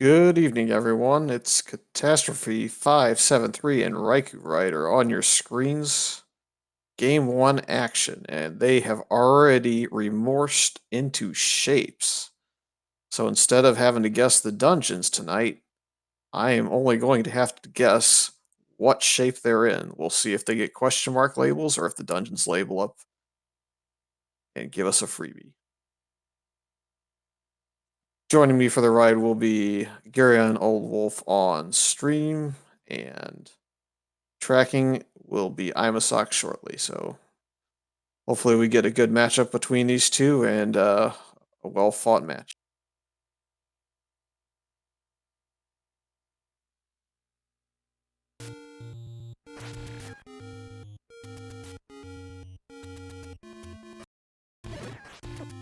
Good evening, everyone. It's Catastrophe573 and RaikouRider on your screens. Game 1 action, and they have already remorsed into shapes. So instead of having to guess the dungeons tonight, I am only going to have to guess what shape they're in. We'll see if they get question mark labels or if the dungeons label up and give us a freebie. Joining me for the ride will be Gary and Old Wolf on stream, and tracking will be Imasock shortly. So hopefully we get a good matchup between these two and a well-fought match.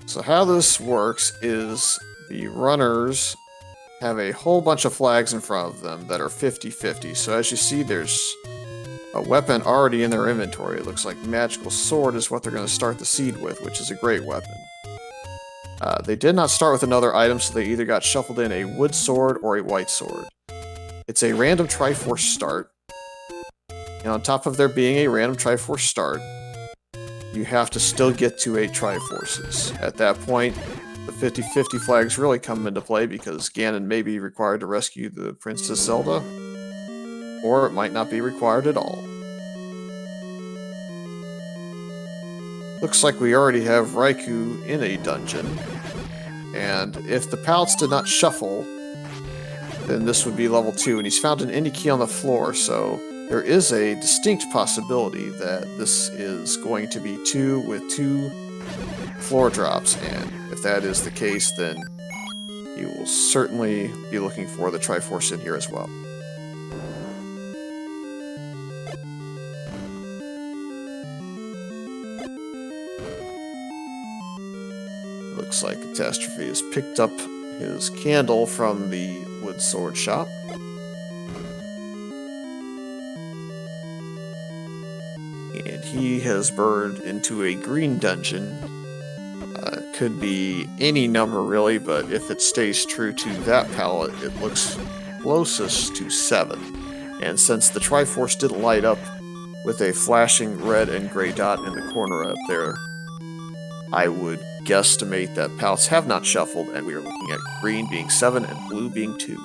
So how this works is the runners have a whole bunch of flags in front of them that are 50-50. So as you see, there's a weapon already in their inventory. It looks like Magical Sword is what they're going to start the seed with, which is a great weapon. They did not start with another item, so they either got shuffled in a wood sword or a white sword. It's a random Triforce start. And on top of there being a random Triforce start, you have to still get to 8 Triforces. At that point, the 50-50 flags really come into play because Ganon may be required to rescue the Princess Zelda, or it might not be required at all. Looks like we already have Raikou in a dungeon, and if the pallets did not shuffle, then this would be level 2, and he's found an indie key on the floor, so there is a distinct possibility that this is going to be 2 with 2 floor drops, and if that is the case, then you will certainly be looking for the Triforce in here as well. Looks like Catastrophe has picked up his candle from the wood sword shop. And he has burned into a green dungeon. Could be any number really, but if it stays true to that palette, it looks closest to 7. And since the Triforce didn't light up with a flashing red and gray dot in the corner up there, I would guesstimate that pallets have not shuffled, and we are looking at green being 7 and blue being 2.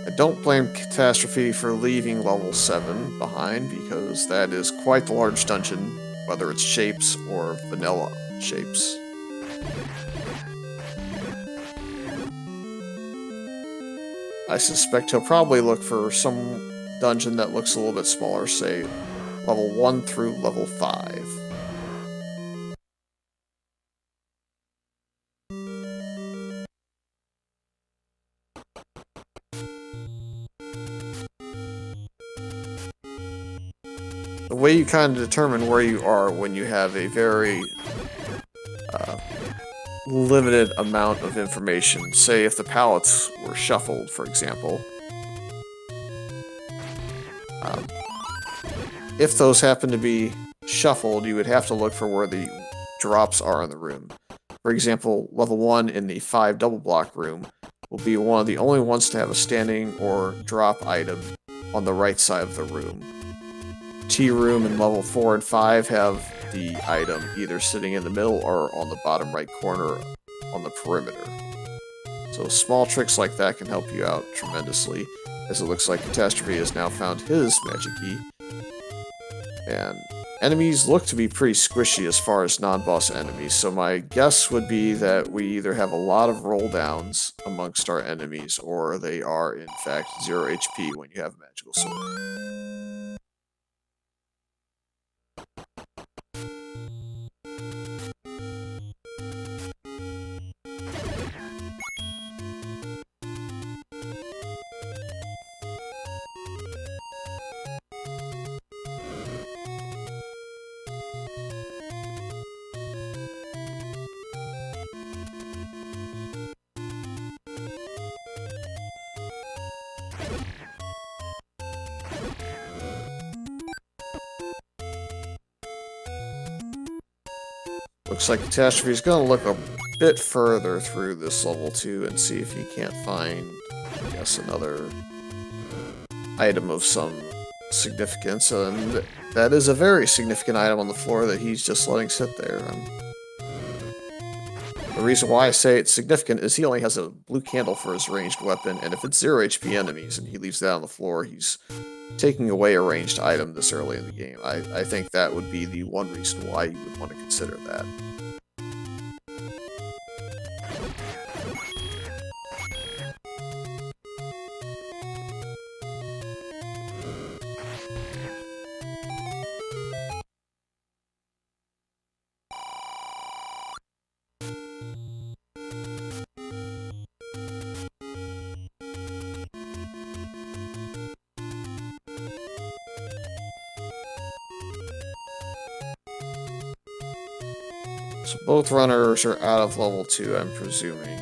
I don't blame Catastrophe for leaving level 7 behind, because that is quite the large dungeon, whether it's shapes or vanilla shapes. I suspect he'll probably look for some dungeon that looks a little bit smaller, say level 1 through level 5. The way you kind of determine where you are when you have a very limited amount of information, say if the pallets were shuffled, for example, if those happen to be shuffled, you would have to look for where the drops are in the room. For example, level 1 in the 5 double block room will be one of the only ones to have a standing or drop item on the right side of the room. T room in level 4 and 5 have the item either sitting in the middle or on the bottom right corner on the perimeter. So small tricks like that can help you out tremendously, as it looks like Catastrophe has now found his magic key. And enemies look to be pretty squishy as far as non-boss enemies, so my guess would be that we either have a lot of roll downs amongst our enemies, or they are in fact 0 HP when you have a magical sword. Looks like Catastrophe is going to look a bit further through this level 2 and see if he can't find, I guess, another item of some significance. And that is a very significant item on the floor that he's just letting sit there. The reason why I say it's significant is he only has a blue candle for his ranged weapon, and if it's 0 HP enemies and he leaves that on the floor, he's taking away a ranged item this early in the game. I think that would be the one reason why you would want to consider that. So both runners are out of level 2, I'm presuming.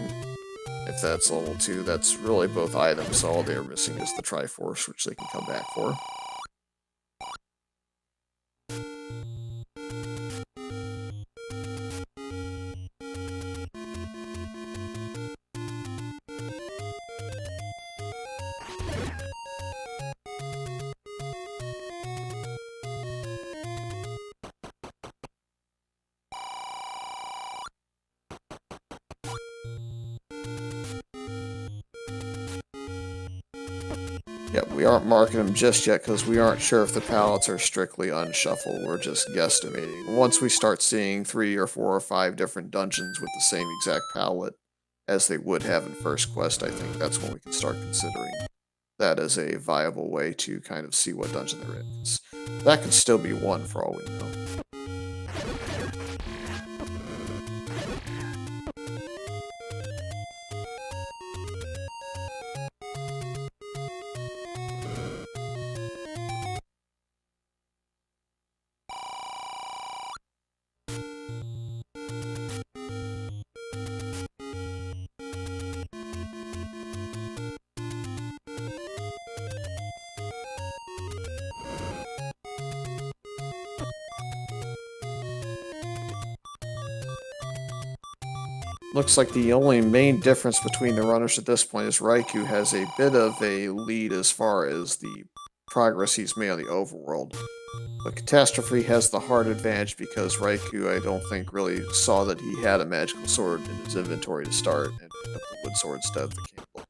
If that's level 2, that's really both items, so all they're missing is the Triforce, which they can come back for. Yep, we aren't marking them just yet because we aren't sure if the palettes are strictly unshuffled. We're just guesstimating. Once we start seeing 3 or 4 or 5 different dungeons with the same exact palette as they would have in First Quest, I think that's when we can start considering that as a viable way to kind of see what dungeon they're in. 'Cause that could still be one for all we know. Looks like the only main difference between the runners at this point is Raikou has a bit of a lead as far as the progress he's made on the overworld. But Catastrophe has the hard advantage because Raikou, I don't think, really saw that he had a magical sword in his inventory to start and picked up the wood sword instead of the candle.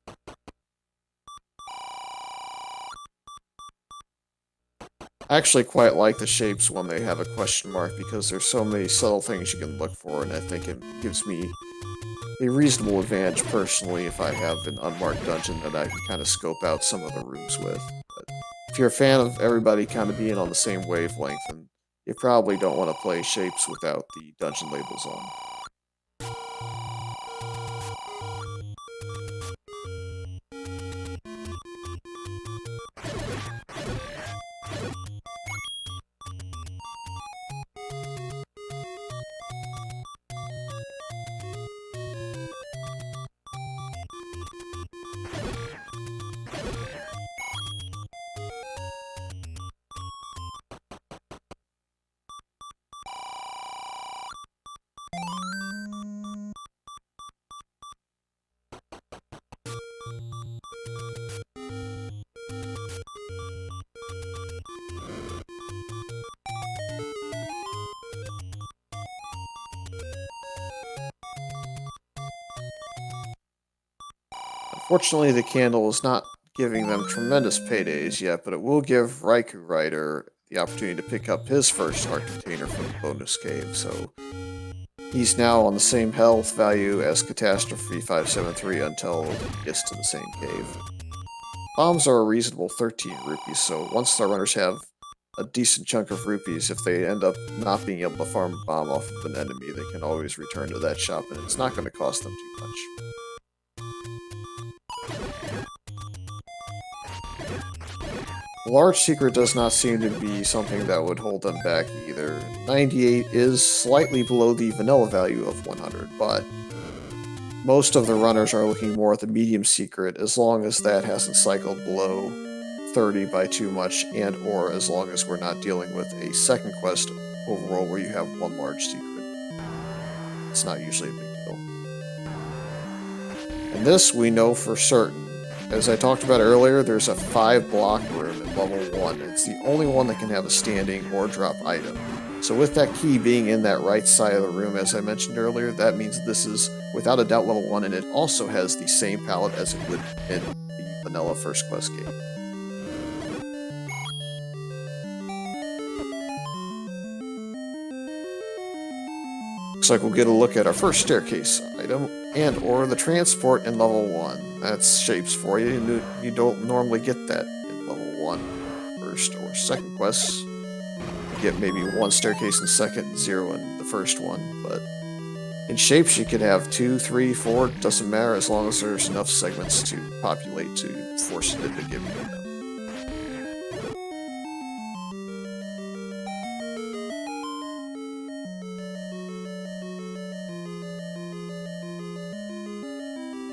I actually quite like the shapes when they have a question mark because there's so many subtle things you can look for, and I think it gives me a reasonable advantage personally if I have an unmarked dungeon that I can kind of scope out some of the rooms with. But if you're a fan of everybody kind of being on the same wavelength, then you probably don't want to play shapes without the dungeon labels on. Unfortunately, the candle is not giving them tremendous paydays yet, but it will give RaikouRider the opportunity to pick up his first heart container from the bonus cave, so he's now on the same health value as Catastrophe573 until he gets to the same cave. Bombs are a reasonable 13 rupees, so once the runners have a decent chunk of rupees, if they end up not being able to farm a bomb off of an enemy, they can always return to that shop, and it's not going to cost them too much. Large Secret does not seem to be something that would hold them back either. 98 is slightly below the vanilla value of 100, but most of the runners are looking more at the medium secret as long as that hasn't cycled below 30 by too much, and or as long as we're not dealing with a second quest overall where you have one large secret. It's not usually a big deal. And this we know for certain. As I talked about earlier, there's a 5-block room at level 1. It's the only one that can have a standing or drop item. So with that key being in that right side of the room, as I mentioned earlier, that means this is without a doubt level 1, and it also has the same palette as it would in the vanilla first quest gate. Looks like we'll get a look at our first staircase item and or the transport in level 1. That's shapes for you. You don't normally get that in level 1 first or second quests. You get maybe 1 staircase in second and 0 in the first one, but in shapes you could have 2, 3, 4, doesn't matter as long as there's enough segments to populate to force it into giving you them.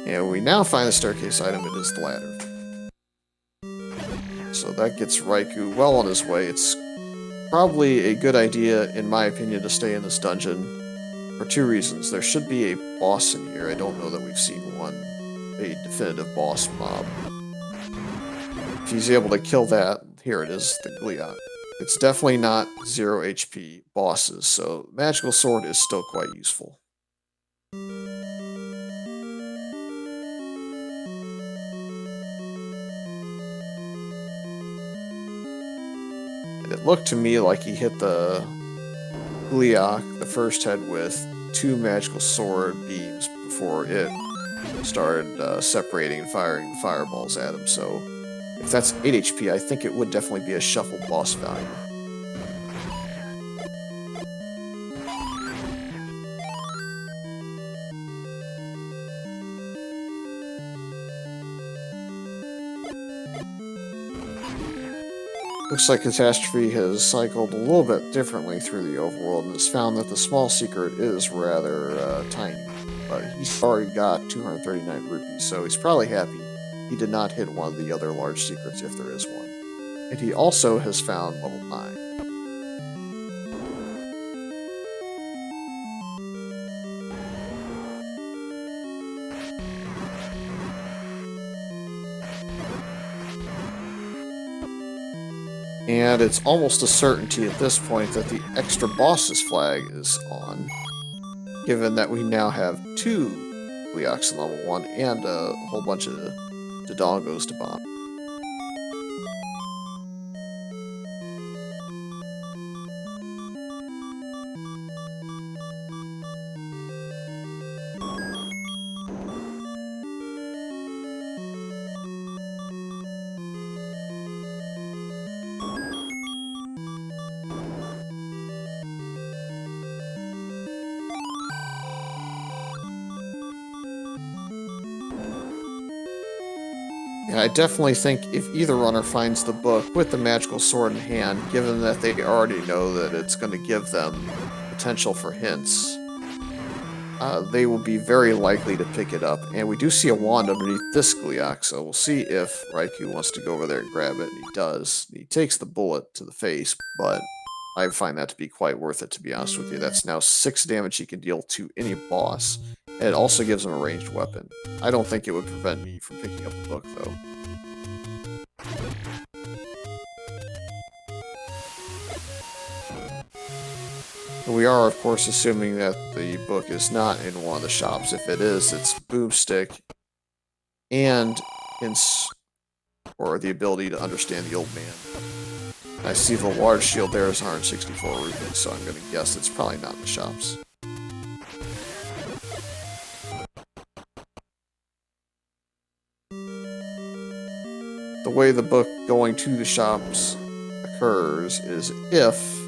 And we now find the staircase item. It is the ladder. So that gets Raikou well on his way. It's probably a good idea, in my opinion, to stay in this dungeon for 2 reasons. There should be a boss in here. I don't know that we've seen one, a definitive boss mob. If he's able to kill that, here it is, the Gliok. It's definitely not 0 HP bosses, so magical sword is still quite useful. It looked to me like he hit the Gliok, the first head, with 2 magical sword beams before it started separating and firing fireballs at him. So if that's 8 HP, I think it would definitely be a shuffled boss value. Looks like Catastrophe has cycled a little bit differently through the overworld and has found that the small secret is rather tiny. But he's already got 239 rupees, so he's probably happy he did not hit one of the other large secrets if there is one. And he also has found level 9. And it's almost a certainty at this point that the extra bosses flag is on, given that we now have 2 Glioks in level 1 and a whole bunch of Dodongos to bomb. I definitely think if either runner finds the book with the magical sword in hand, given that they already know that it's going to give them potential for hints, they will be very likely to pick it up. And we do see a wand underneath this Gliok, so we'll see if Raikou wants to go over there and grab it, and he does. He takes the bullet to the face, but I find that to be quite worth it, to be honest with you. That's now 6 damage he can deal to any boss. And it also gives him a ranged weapon. I don't think it would prevent me from picking up the book, though. We are, of course, assuming that the book is not in one of the shops. If it is, it's Boomstick and or the ability to understand the old man. I see the large shield there is 164 rupees, so I'm going to guess it's probably not in the shops. The way the book going to the shops occurs is if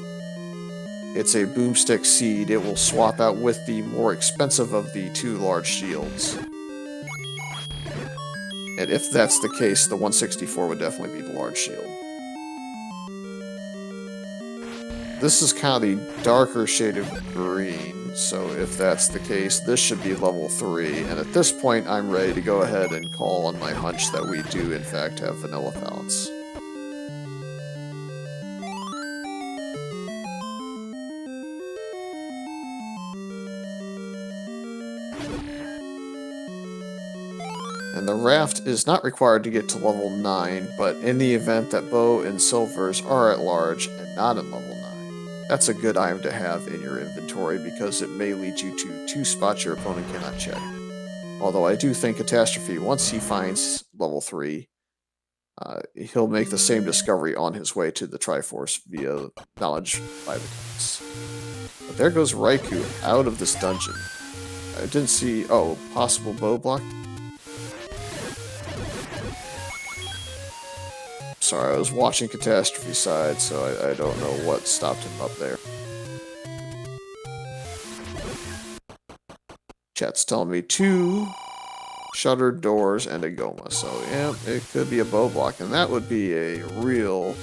it's a Boomstick seed, it will swap out with the more expensive of the 2 large shields. And if that's the case, the 164 would definitely be the large shield. This is kind of the darker shade of green, so if that's the case, this should be level 3. And at this point, I'm ready to go ahead and call on my hunch that we do, in fact, have vanilla palettes. And the raft is not required to get to level 9, but in the event that Bo and Silvers are at large and not at level 9, that's a good item to have in your inventory because it may lead you to 2 spots your opponent cannot check. Although I do think Catastrophe, once he finds level 3, he'll make the same discovery on his way to the Triforce via knowledge by the gods. But there goes Raikou out of this dungeon. I didn't see... Oh, possible bow block? Sorry, I was watching Catastrophe side, so I don't know what stopped him up there. Chat's telling me 2 shuttered doors and a Goma, so yeah, it could be a bow block, and that would be a real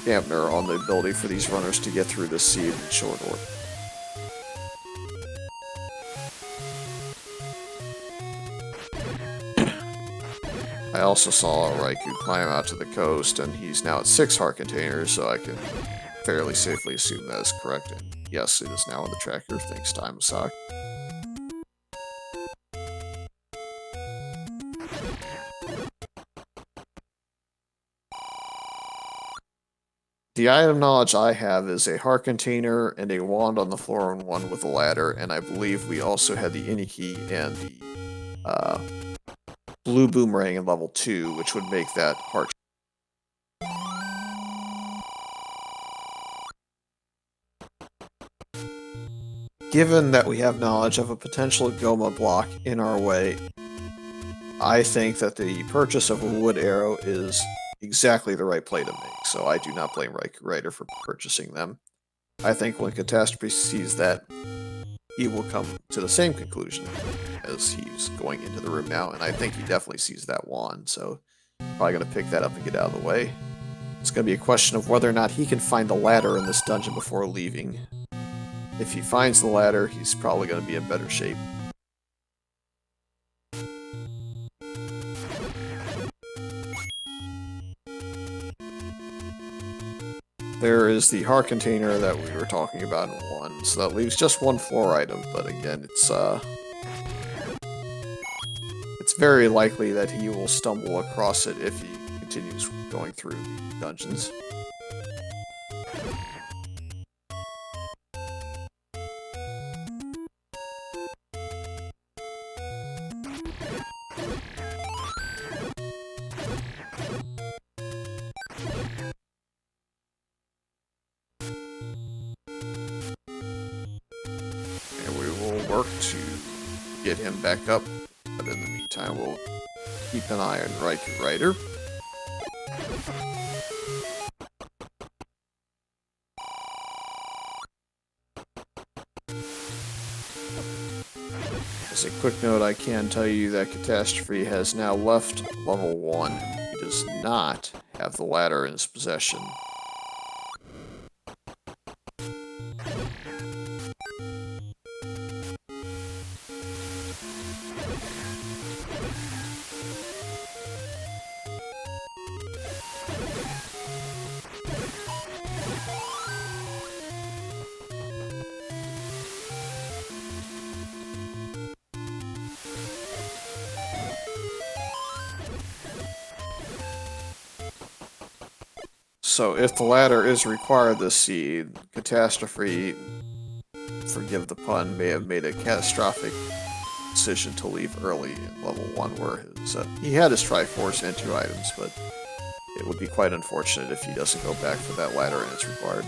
dampener on the ability for these runners to get through the seed in short order. I also saw Raikou climb out to the coast, and he's now at 6 heart containers, so I can fairly safely assume that is correct. And yes, it is now on the tracker, thanks to Imasak. The item knowledge I have is a heart container and a wand on the floor and one with a ladder, and I believe we also had the Iniki and the blue boomerang in level 2, which would make that heart. Given that we have knowledge of a potential Goma block in our way, I think that the purchase of a wood arrow is exactly the right play to make, so I do not blame RaikouRider for purchasing them. I think when Catastrophe sees that, he will come to the same conclusion as he's going into the room now, and I think he definitely sees that wand, so probably going to pick that up and get out of the way. It's going to be a question of whether or not he can find the ladder in this dungeon before leaving. If he finds the ladder, he's probably going to be in better shape. There is the heart container that we were talking about in 1, so that leaves just 1 floor item, but again, it's very likely that he will stumble across it if he continues going through the dungeons. Work to get him back up, but in the meantime we'll keep an eye on RaikouRider. As a quick note, I can tell you that Catastrophe has now left level 1. He does not have the ladder in his possession. So if the ladder is required this seed, Catastrophe, forgive the pun, may have made a catastrophic decision to leave early in level 1 where he had his Triforce and 2 items, but it would be quite unfortunate if he doesn't go back for that ladder and it's required.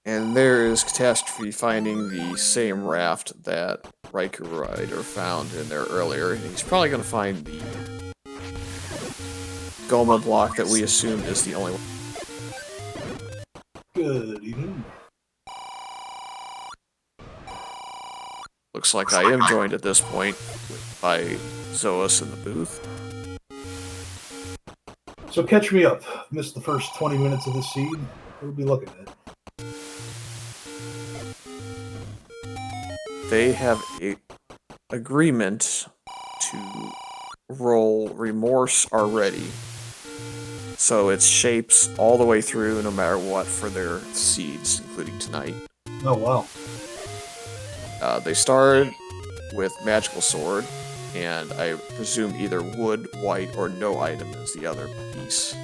And there is Catastrophe finding the same raft that RaikouRider found in there earlier. And he's probably going to find the Goma block that we assume is the only one. Good evening. Looks like I am joined at this point by Zoas in the booth. So catch me up. Missed the first 20 minutes of the seed. We'll be looking at it. They have agreement to roll Remorse already. So it's shapes all the way through, no matter what, for their seeds, including tonight. Oh, wow. They started with Magical Sword, and I presume either wood, white, or no item is the other piece.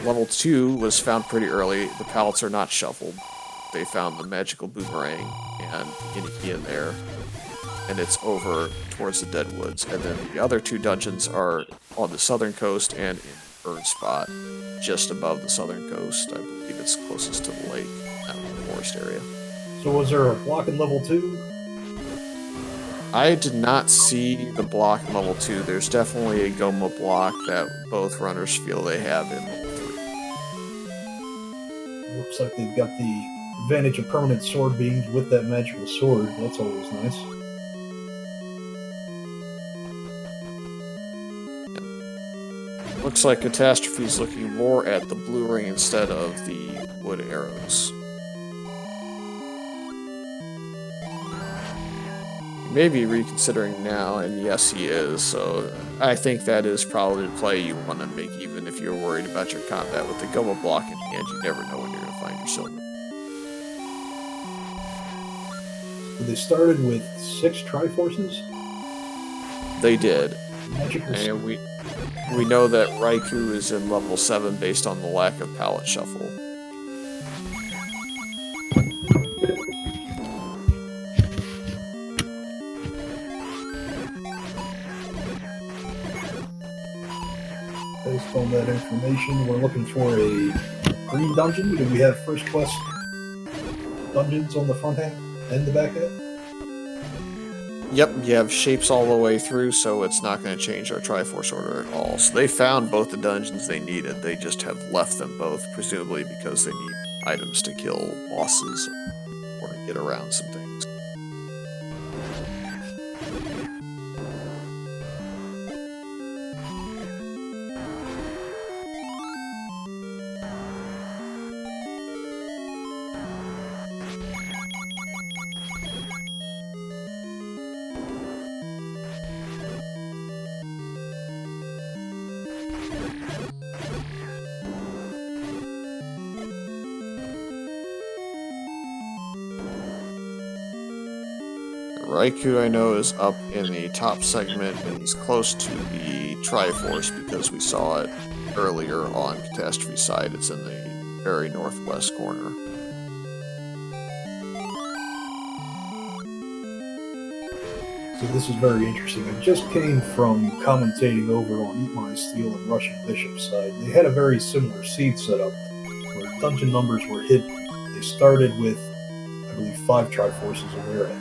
Level 2 was found pretty early. The pallets are not shuffled. They found the Magical Boomerang and Iniki in there, and it's over towards the Deadwoods. And then the other 2 dungeons are on the southern coast and in Burn Spot, just above the southern coast. I believe it's closest to the lake, out in the forest area. So was there a block in level 2? I did not see the block in level 2. There's definitely a Goma block that both runners feel they have in level 3. Looks like they've got the advantage of permanent sword beams with that magical sword. That's always nice. Looks like Catastrophe's looking more at the blue ring instead of the wood arrows. Maybe reconsidering now, and yes, he is, so I think that is probably the play you want to make, even if you're worried about your combat. With the Goma block in hand, you never know when you're going to find your silver. So they started with 6 Triforces? They did. Magical And we know that Raikou is in level 7 based on the lack of palette shuffle. Based on that information, we're looking for a green dungeon. Do we have first quest dungeons on the front half and the back half? Yep, you have shapes all the way through, so it's not going to change our Triforce order at all. So they found both the dungeons they needed, they just have left them both, presumably because they need items to kill bosses or to get around some things. Raikou, I know, is up in the top segment, and he's close to the Triforce because we saw it earlier on Catastrophe's side. It's in the very northwest corner. So this is very interesting. I just came from commentating over on Eat My Steel and Russian Bishop's side. They had a very similar seed setup where dungeon numbers were hidden. They started with, I believe, 5 Triforces on their end.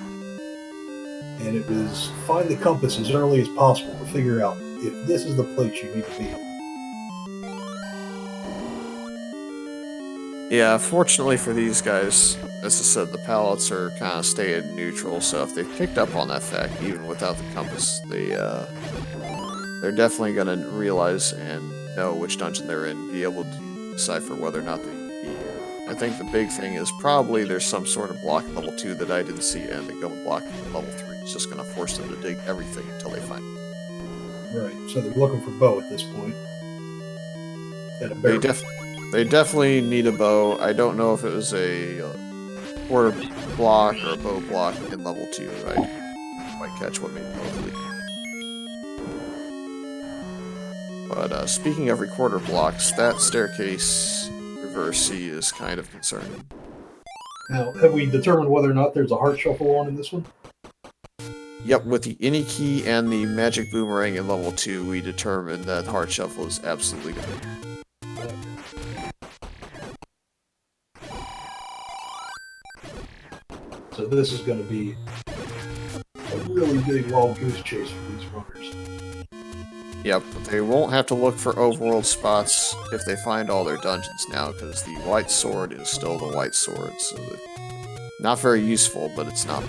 And it was find the compass as early as possible to figure out if this is the place you need to be on. Yeah, fortunately for these guys, as I said, the pallets are kind of staying neutral, so if they picked up on that fact, even without the compass, they're definitely going to realize and know which dungeon they're in, be able to decipher whether or not they can be here. I think the big thing is probably there's some sort of block in level 2 that I didn't see, and the Goma block in level 3 is just going to force them to dig everything until they find it. Right, so they're looking for bow at this point. And a bear. They definitely need a bow. I don't know if it was a quarter block or a bow block in level 2. I didn't quite catch what made both of them. But speaking of recorder blocks, that staircase reverse C is kind of concerning. Now, have we determined whether or not there's a heart shuffle on in this one? Yep, with the Iniki and the Magic Boomerang in level 2, we determined that Heart Shuffle is absolutely going to. So this is going to be a really big wild goose chase for these runners. Yep, but they won't have to look for overworld spots if they find all their dungeons now, because the white sword is still the white sword, so not very useful, but it's not.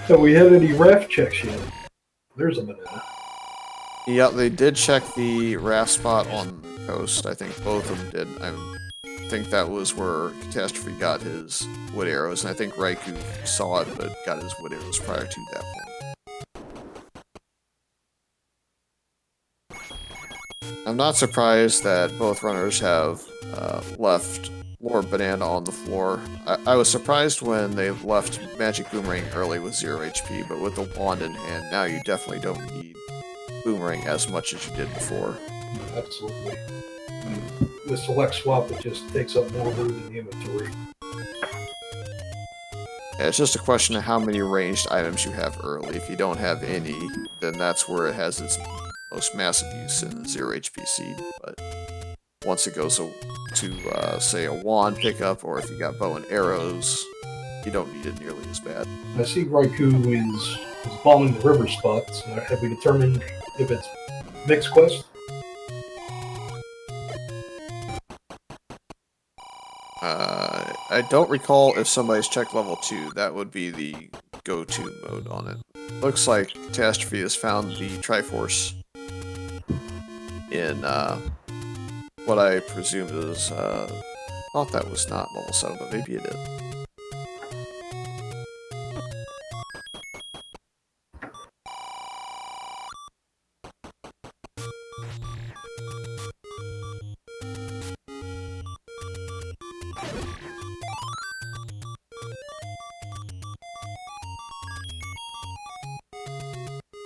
Have we had any raft checks yet? There's a banana. Yeah, they did check the raft spot on the coast. I think both of them did. I think that was where Catastrophe got his wood arrows, and I think Raikou saw it but got his wood arrows prior to that point. I'm not surprised that both runners have left Lord Banana on the floor. I was surprised when they left Magic Boomerang early with 0 HP, but with the wand in hand, now you definitely don't need Boomerang as much as you did before. Absolutely. With Select Swap, it just takes up more room in the inventory. Yeah, it's just a question of how many ranged items you have early. If you don't have any, then that's where it has its most massive use in 0 HP seed. But once it goes to, say, a wand pickup, or if you got bow and arrows, you don't need it nearly as bad. I see Raikou is bombing the river spots. Have we determined if it's mixed quest? I don't recall if somebody's checked level 2. That would be the go-to mode on it. Looks like Catastrophe has found the Triforce in what I presume is, thought that was not level 7, but maybe it is.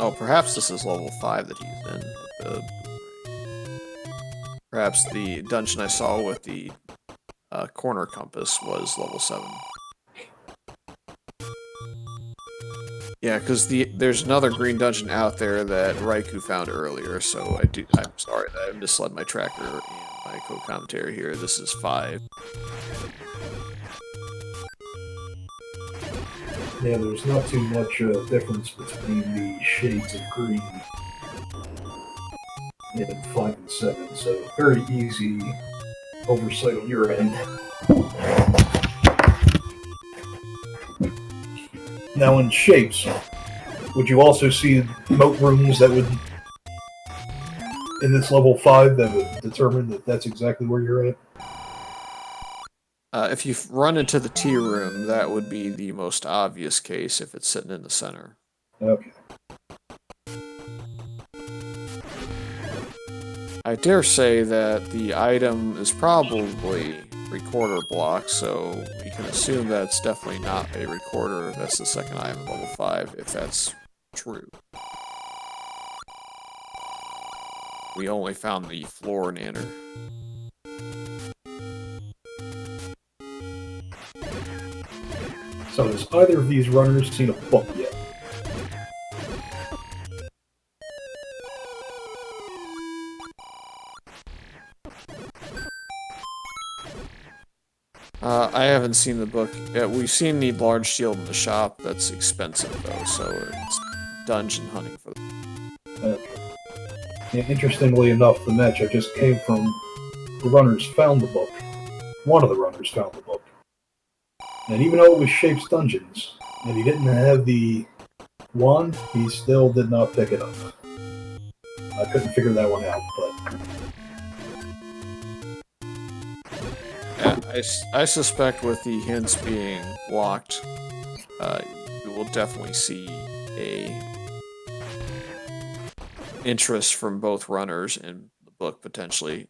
Oh, perhaps this is level 5 that he's in with the boomerang. Perhaps the dungeon I saw with the corner compass was level 7. Yeah, because there's another green dungeon out there that Raikou found earlier, so I'm sorry that I misled my tracker and my co-commentary here. This is 5. Yeah, there's not too much difference between the shades of green in 5 and 7, so very easy oversight on your end. Now in shapes, would you also see moat rooms that would, in this level 5, that would determine that that's exactly where you're at? If you run into the tea room, that would be the most obvious case if it's sitting in the center. Okay. I dare say that the item is probably recorder block, so we can assume that's definitely not a recorder. That's the second item in level 5, if that's true. We only found the floor nanner. So has either of these runners seen a book yet? I haven't seen the book. We've seen the large shield in the shop. That's expensive, though, so it's dungeon hunting for them. Okay. Yeah, interestingly enough, the match I just came from, the runners found the book. One of the runners found the book. And even though it was Shape's Dungeons, and he didn't have the wand, he still did not pick it up. I couldn't figure that one out, but... Yeah, I suspect with the hints being blocked, you will definitely see a interest from both runners in the book, potentially.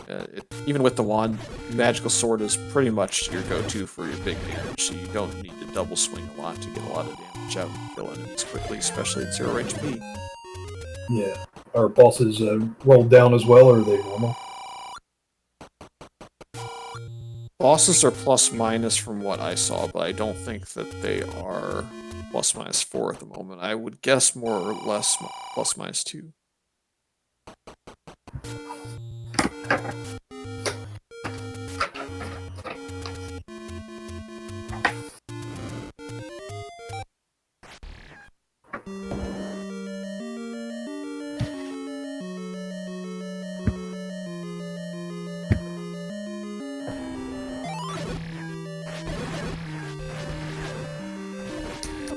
Even with the wand, Magical Sword is pretty much your go-to for your big damage, so you don't need to double swing a lot to get a lot of damage out and kill enemies quickly, especially at 0 HP. Yeah. Are bosses rolled down as well, or are they normal? Bosses are plus-minus from what I saw, but I don't think that they are +/-4 at the moment. I would guess more or less +/-2.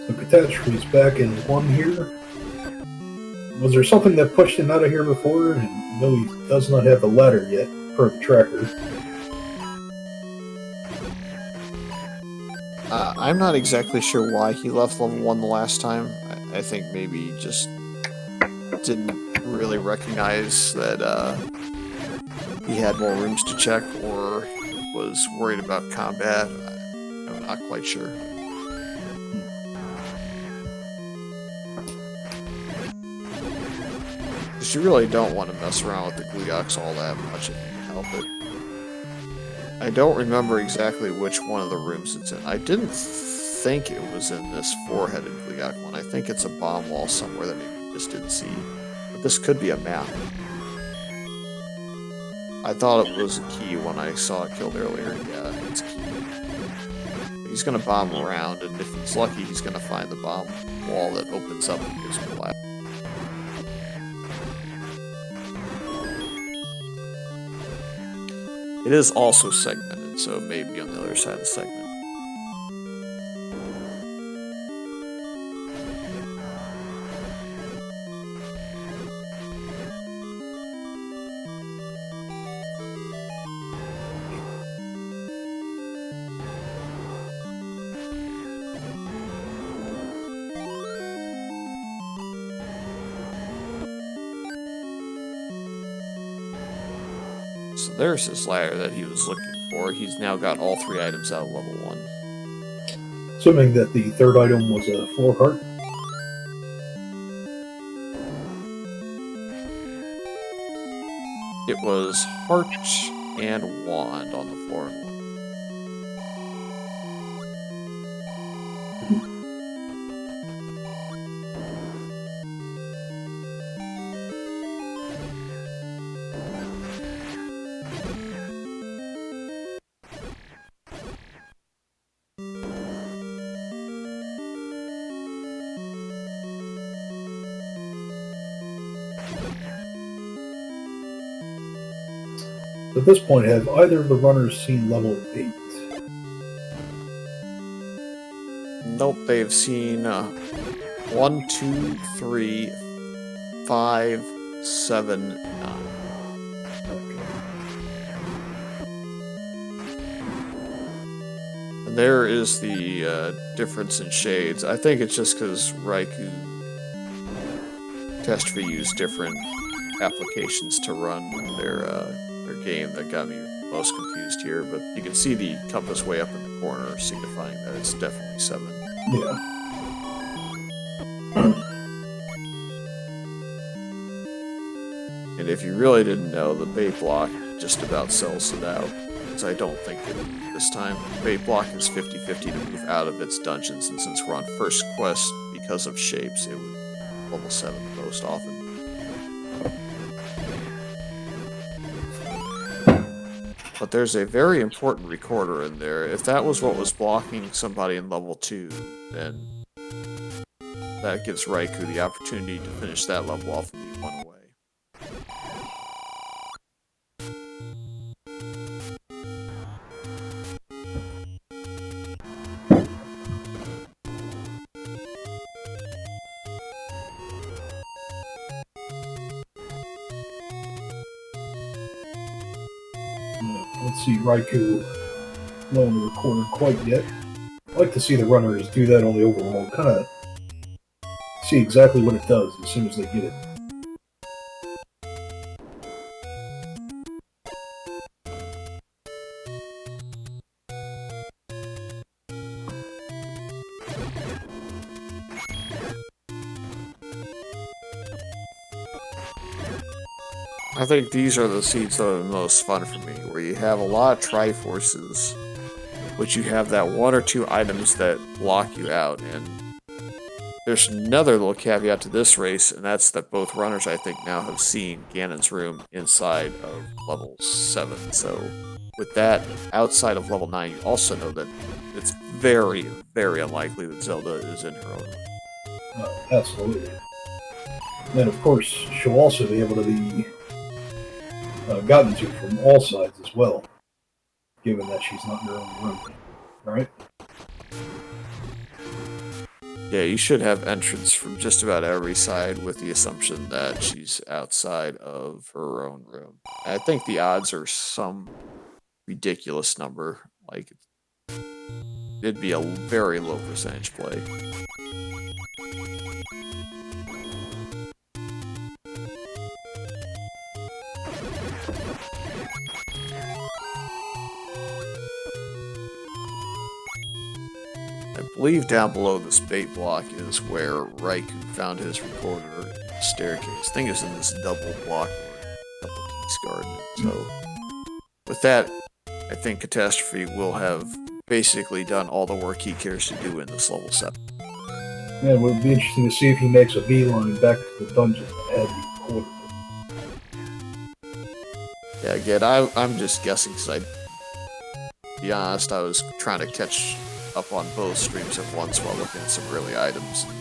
So Catastrophe's back in 1 here. Was there something that pushed him out of here before? And no, he does not have the ladder yet, per the tracker. I'm not exactly sure why he left level 1 the last time. I think maybe he just didn't really recognize that he had more rooms to check, or was worried about combat. I'm not quite sure. Because you really don't want to mess around with the Gleeox all that much if you can help it. I don't remember exactly which one of the rooms it's in. I didn't think it was in this four-headed Gleeok one. I think it's a bomb wall somewhere that maybe you just didn't see. But this could be a map. I thought it was a key when I saw it killed earlier. Yeah, it's a key. He's going to bomb around, and if he's lucky, he's going to find the bomb wall that opens up and gives him a ladder. It is also segmented, so it may be on the other side of the segment. So there's his ladder that he was looking for. He's now got all 3 items out of level 1. Assuming that the third item was a floor heart. It was heart and wand on the floor. At this point, have either of the runners seen level 8? Nope, they've seen 1, 2, 3, 5, 7, 9. And there is the difference in shades. I think it's just because Raikou Catastrophe used different applications to run their game that got me most confused here, but you can see the compass way up in the corner signifying that it's definitely 7. Yeah. And if you really didn't know, the bait block just about sells it out, because I don't think it this time. Bait block is 50-50 to move out of its dungeons, and since we're on first quest because of shapes, it would be level 7 most often. But there's a very important recorder in there. If that was what was blocking somebody in level 2, then that gives Raikou the opportunity to finish that level off and be 1 away. Let's see Raikou low on the recorder quite yet. I'd like to see the runners do that on the overworld. Kind of see exactly what it does as soon as they get it. I think these are the seeds that are the most fun for me, where you have a lot of Triforces, but you have that 1 or 2 items that block you out, and there's another little caveat to this race, and that's that both runners, I think, now have seen Ganon's room inside of level 7, so with that, outside of level 9, you also know that it's very, very unlikely that Zelda is in her own room. Absolutely. And of course, she'll also be able to be gotten to from all sides as well, given that she's not in her own room, right? Yeah, you should have entrance from just about every side with the assumption that she's outside of her own room. I think the odds are some ridiculous number. Like, it'd be a very low percentage play. I believe down below this bait block is where Raikou found his recorder in the staircase. I think it's in this double block or double keys garden. So, with that, I think Catastrophe will have basically done all the work he cares to do in this level 7. Yeah, it would be interesting to see if he makes a beeline back to the dungeon that had the recorder. Yeah, again, I'm just guessing because to be honest, I was trying to catch up on both streams at once while looking at some early items and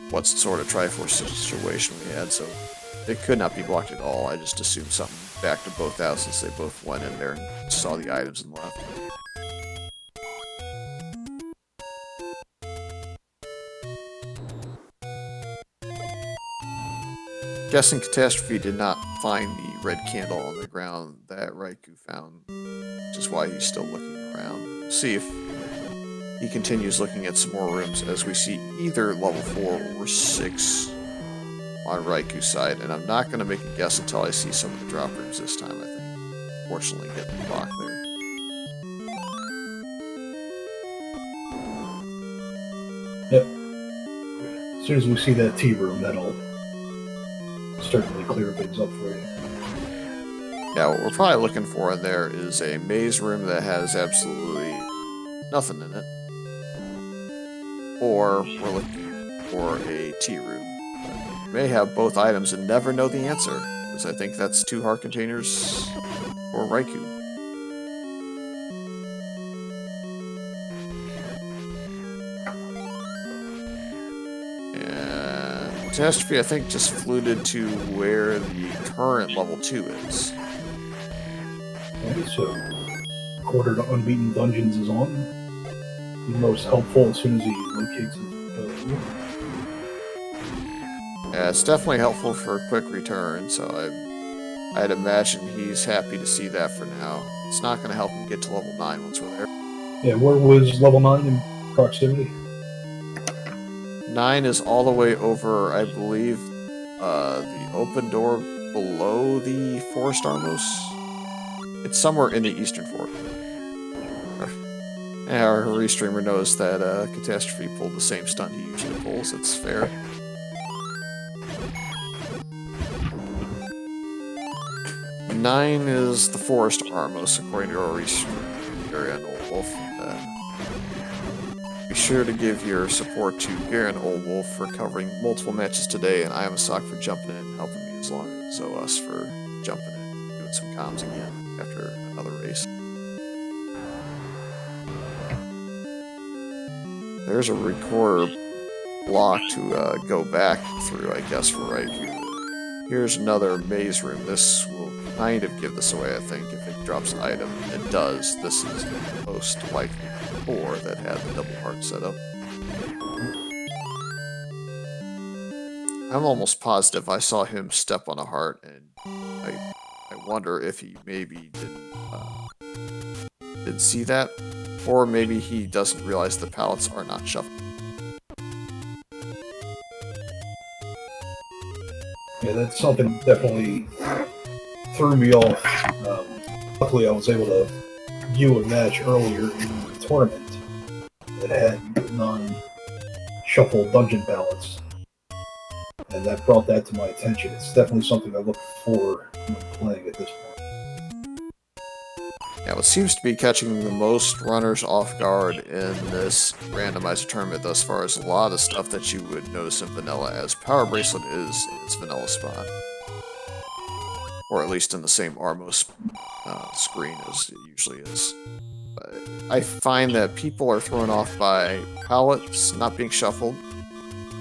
what sort of Triforce situation we had, so it could not be blocked at all. I just assumed something back to both houses. They both went in there and saw the items and left. Guessing Catastrophe did not find the red candle on the ground that Raikou found, which is why he's still looking around. We'll see if he continues looking at some more rooms as we see either level 4 or 6 on Raikou's side, and I'm not going to make a guess until I see some of the drop rooms this time, I think. Fortunately, getting the block there. Yep. As soon as we see that T room, that'll certainly clear things up for you. Now, what we're probably looking for in there is a maze room that has absolutely nothing in it. Or we're looking for a T room. We may have both items and never know the answer, because I think that's 2 heart containers for Raikou. And Catastrophe, I think, just fluted to where the current level 2 is. Okay, so quarter to Unbeaten Dungeons is on. He's most helpful as soon as he locates it. Yeah, it's definitely helpful for a quick return, so I'd imagine he's happy to see that for now. It's not going to help him get to level 9 once we're there. Yeah, where was level 9 in proximity? 9 is all the way over, I believe, the open door below the Forest Armos. It's somewhere in the Eastern Forest. Our restreamer knows that Catastrophe pulled the same stunt he usually pulls. It's fair. Nine is the Forest Armos, according to our restreamer and Old Wolf. Be sure to give your support to Garen Old Wolf for covering multiple matches today, and I am a sock for jumping in and helping me as long as us for jumping in and doing some comms again after another race. There's a recorder block to go back through, I guess, for Raikou. Here's another maze room. This will kind of give this away, I think, if it drops an item. It does. This is most likely 4 that had the double heart set up. I'm almost positive I saw him step on a heart, and I wonder if he maybe didn't see that, or maybe he doesn't realize the pallets are not shuffled. Yeah, that's something that definitely threw me off. Luckily, I was able to view a match earlier in the tournament that had non-shuffle dungeon pallets, and that brought that to my attention. It's definitely something I look for when playing at this point. Now, what seems to be catching the most runners off guard in this randomizer tournament thus far is a lot of stuff that you would notice in vanilla, as Power Bracelet is in its vanilla spot. Or at least in the same Armos screen as it usually is. But I find that people are thrown off by pallets not being shuffled,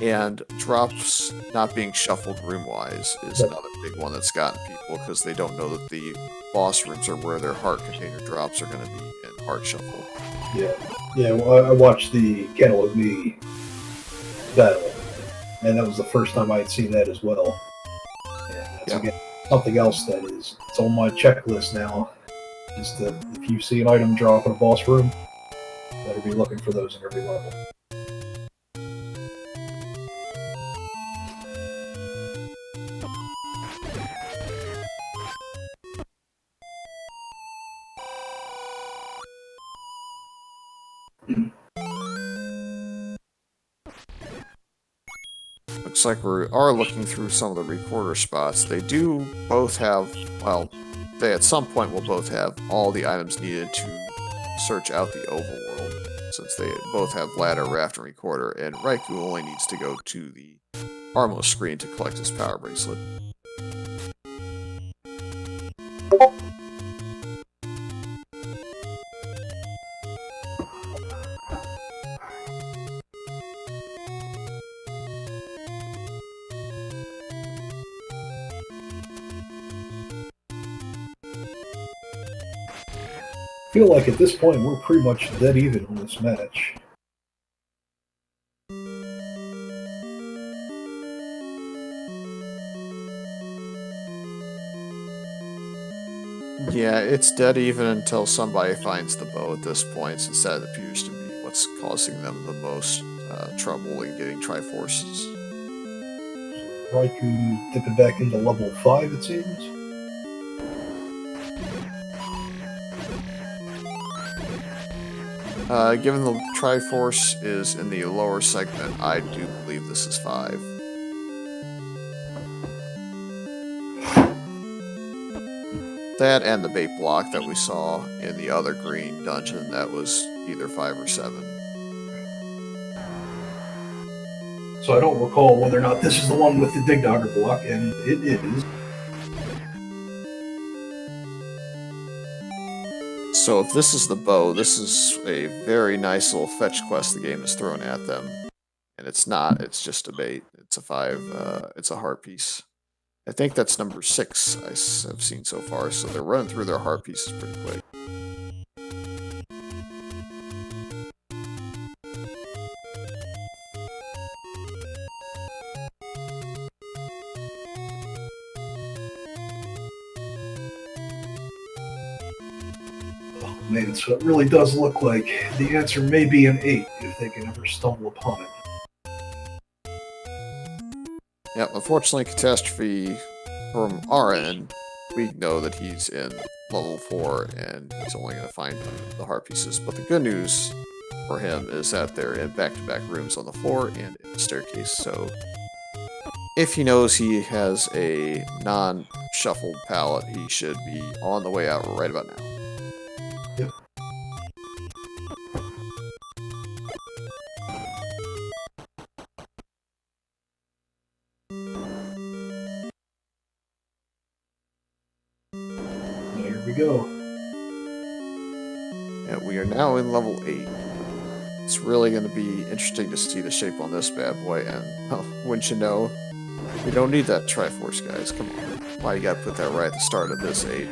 and drops not being shuffled room-wise is another big one that's gotten people, because they don't know that the boss rooms are where their heart container drops are going to be in heart shuffle. Yeah. Well, I watched the Cantaloupe Me battle, and that was the first time I had seen that as well. And that's Yeah. again something else that is it's on my checklist now. Just that if you see an item drop in a boss room, better be looking for those in every level. Looks like we are looking through some of the recorder spots. They do both have, well, they at some point will both have all the items needed to search out the overworld, since they both have ladder, raft, and recorder, and Raikou only needs to go to the Armos screen to collect his power bracelet. I feel like at this point we're pretty much dead even on this match. Yeah, it's dead even until somebody finds the bow at this point, since that appears to be what's causing them the most trouble in getting Triforces. Raikou dipping back into level 5, it seems. Given the Triforce is in the lower segment, I do believe this is 5. That and the bait block that we saw in the other green dungeon, that was either 5 or 7. So I don't recall whether or not this is the one with the Dig Dogger block, and it is. So if this is the bow, this is a very nice little fetch quest the game has thrown at them. And it's not, it's just a bait. It's a 5, it's a heart piece. I think that's number 6 I've seen so far, so they're running through their heart pieces pretty quick. Oh man, so it really does look like the answer may be an 8 if they can ever stumble upon it. Yeah, unfortunately, Catastrophe, from our end, we know that he's in level 4 and he's only going to find the heart pieces. But the good news for him is that they're in back-to-back rooms on the floor and in the staircase. So if he knows he has a non-shuffled palette, he should be on the way out right about now. Yep. Here we go. Yeah, we are now in level 8. It's really going to be interesting to see the shape on this bad boy, and, well, wouldn't you know, we don't need that Triforce, guys. Come on. Why you gotta put that right at the start of this 8?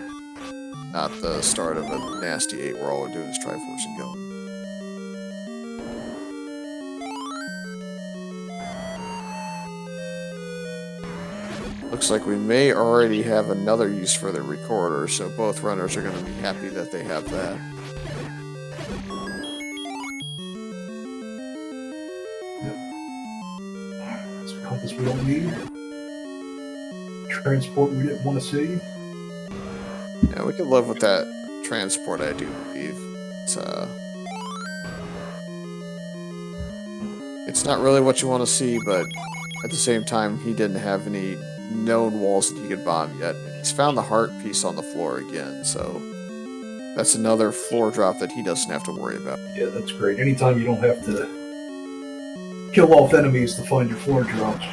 Not the start of a nasty 8 where all we're doing is Triforce and going. Looks like we may already have another use for the recorder, so both runners are going to be happy that they have that. That's a compass we don't need. Transport we didn't want to see. Yeah, we can live with that transport, I do believe. It's not really what you want to see, but at the same time, he didn't have any known walls that he could bomb yet. And he's found the heart piece on the floor again, so that's another floor drop that he doesn't have to worry about. Yeah, that's great. Anytime you don't have to kill off enemies to find your floor drops.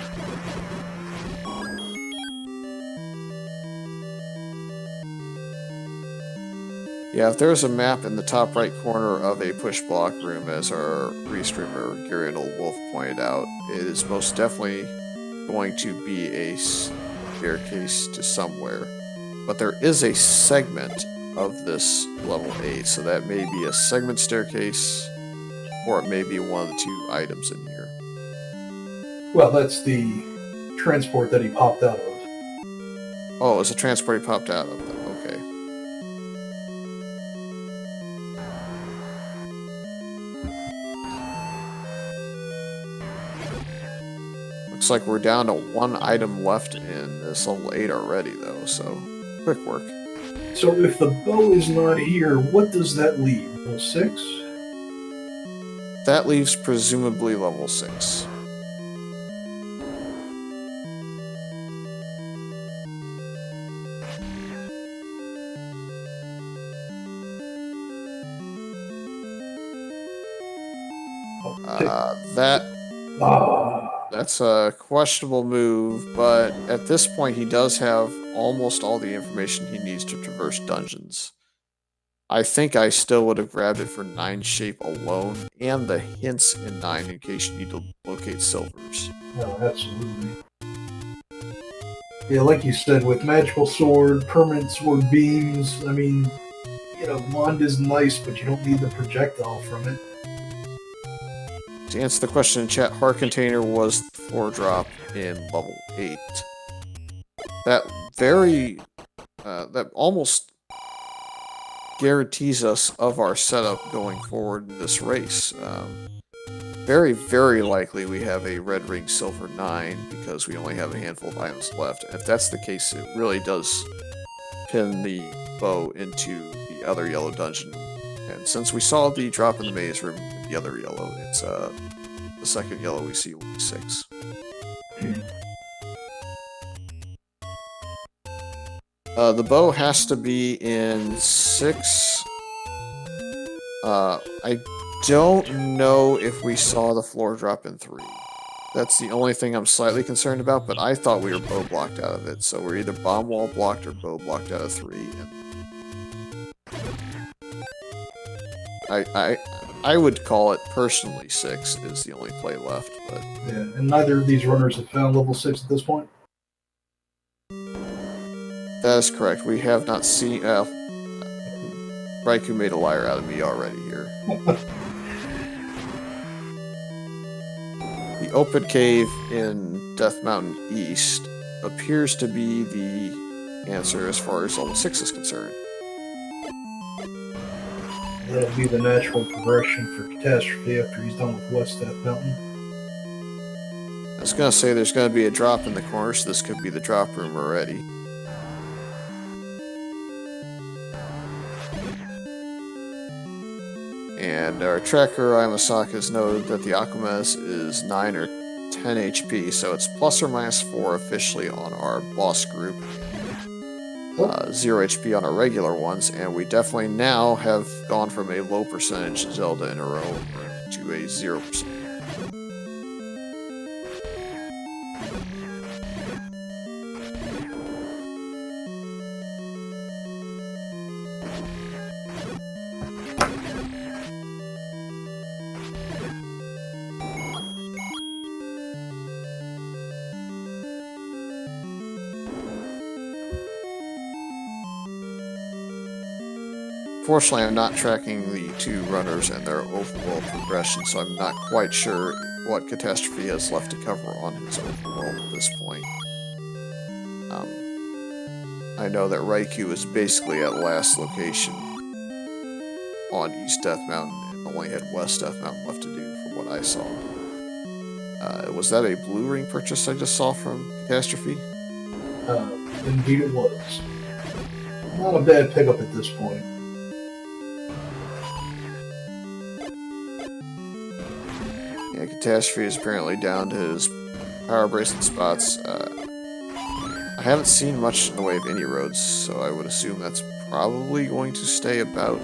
Yeah, if there's a map in the top right corner of a push block room, as our restreamer Gary and Old Wolf pointed out, it is most definitely going to be a staircase to somewhere. But there is a segment of this level 8, so that may be a segment staircase, or it may be one of the 2 items in here. Well, that's the transport that he popped out of. Oh, it was a transport he popped out of. Okay. Looks like we're down to 1 item left in this level 8 already, though, so quick work. So if the bow is not here, what does that leave? Level 6? That leaves presumably level 6. That's a questionable move, but at this point he does have almost all the information he needs to traverse dungeons. I think I still would have grabbed it for 9 shape alone, and the hints in 9 in case you need to locate silvers. No, absolutely. Yeah, like you said, with magical sword, permanent sword beams, I mean, you know, wand is nice, but you don't need the projectile from it. To answer the question in chat, Heart Container was the floor drop in level 8. That almost guarantees us of our setup going forward in this race. Very, very likely we have a Red Ring Silver 9 because we only have a handful of items left. And if that's the case, it really does pin the bow into the other yellow dungeon. And since we saw the drop in the maze room in the other yellow, it's the second yellow we see will be 6. The bow has to be in 6. I don't know if we saw the floor drop in 3. That's the only thing I'm slightly concerned about, but I thought we were bow blocked out of it, so we're either bomb wall blocked or bow blocked out of 3. And I would call it personally 6 is the only play left, but yeah, and neither of these runners have found level 6 at this point. that is correct. We have not seen. Raikou made a liar out of me already here. The open cave in Death Mountain East appears to be the answer as far as level 6 is concerned. That'll be the natural progression for Catastrophe after he's done with West Death Mountain. I was going to say there's going to be a drop in the corner, so this could be the drop room already. And our tracker, Imasaka, has noted that the Akumes is 9 or 10 HP, so it's plus or minus 4 officially on our boss group. 0 HP on our regular ones, and we definitely now have gone from a low percentage Zelda in a row to a 0%. Fortunately, I'm not tracking the 2 runners and their overworld progression, so I'm not quite sure what Catastrophe has left to cover on his overworld at this point. I know that Raikou is basically at last location on East Death Mountain and only had West Death Mountain left to do from what I saw. Was that a blue ring purchase I just saw from Catastrophe? Indeed it was. Not a bad pickup at this point. Yeah, Catastrophe is apparently down to his power bracelet spots. I haven't seen much in the way of any roads, so I would assume that's probably going to stay about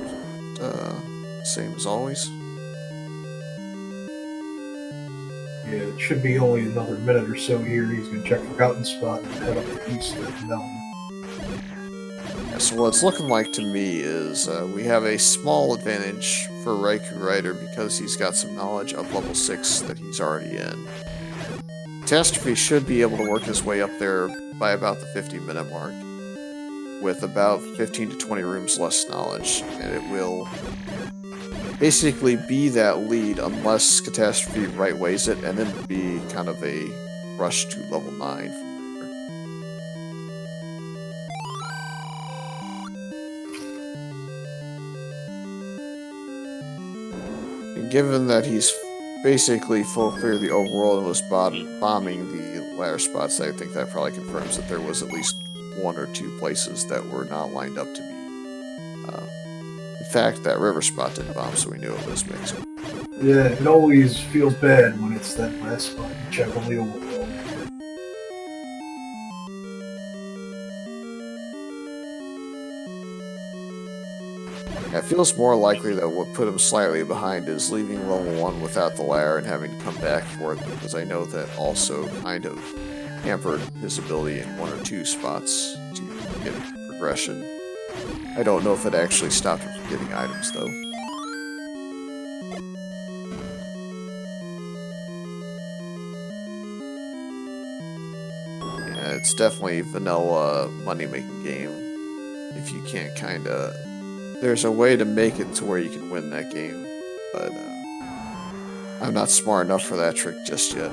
same as always. Yeah, it should be only another minute or so here. He's going to check Forgotten Spot and head up the east of the mountain. Yeah, so what it's looking like to me is we have a small advantage for RaikouRider because he's got some knowledge of level 6 that he's already in. Catastrophe should be able to work his way up there by about the 50-minute mark. with about 15 to 20 rooms less knowledge, and it will basically be that lead unless Catastrophe right ways it, and then be kind of a rush to level 9 from there. And given that he's basically full clear the overworld and was bombing the ladder spots, I think that probably confirms that there was at least 1 or 2 places that were not lined up to be. In fact, that river spot didn't bomb, so we knew it was mixed. Yeah, it always feels bad when it's that last spot you check on the overworld. Yeah, it feels more likely that what put him slightly behind is leaving level 1 without the ladder and having to come back for it, because I know that also kind of hampered his ability in 1 or 2 spots to get progression. I don't know if it actually stopped him from getting items, though. Yeah, it's definitely a vanilla money-making game. If you can't kinda... There's a way to make it to where you can win that game, but I'm not smart enough for that trick just yet.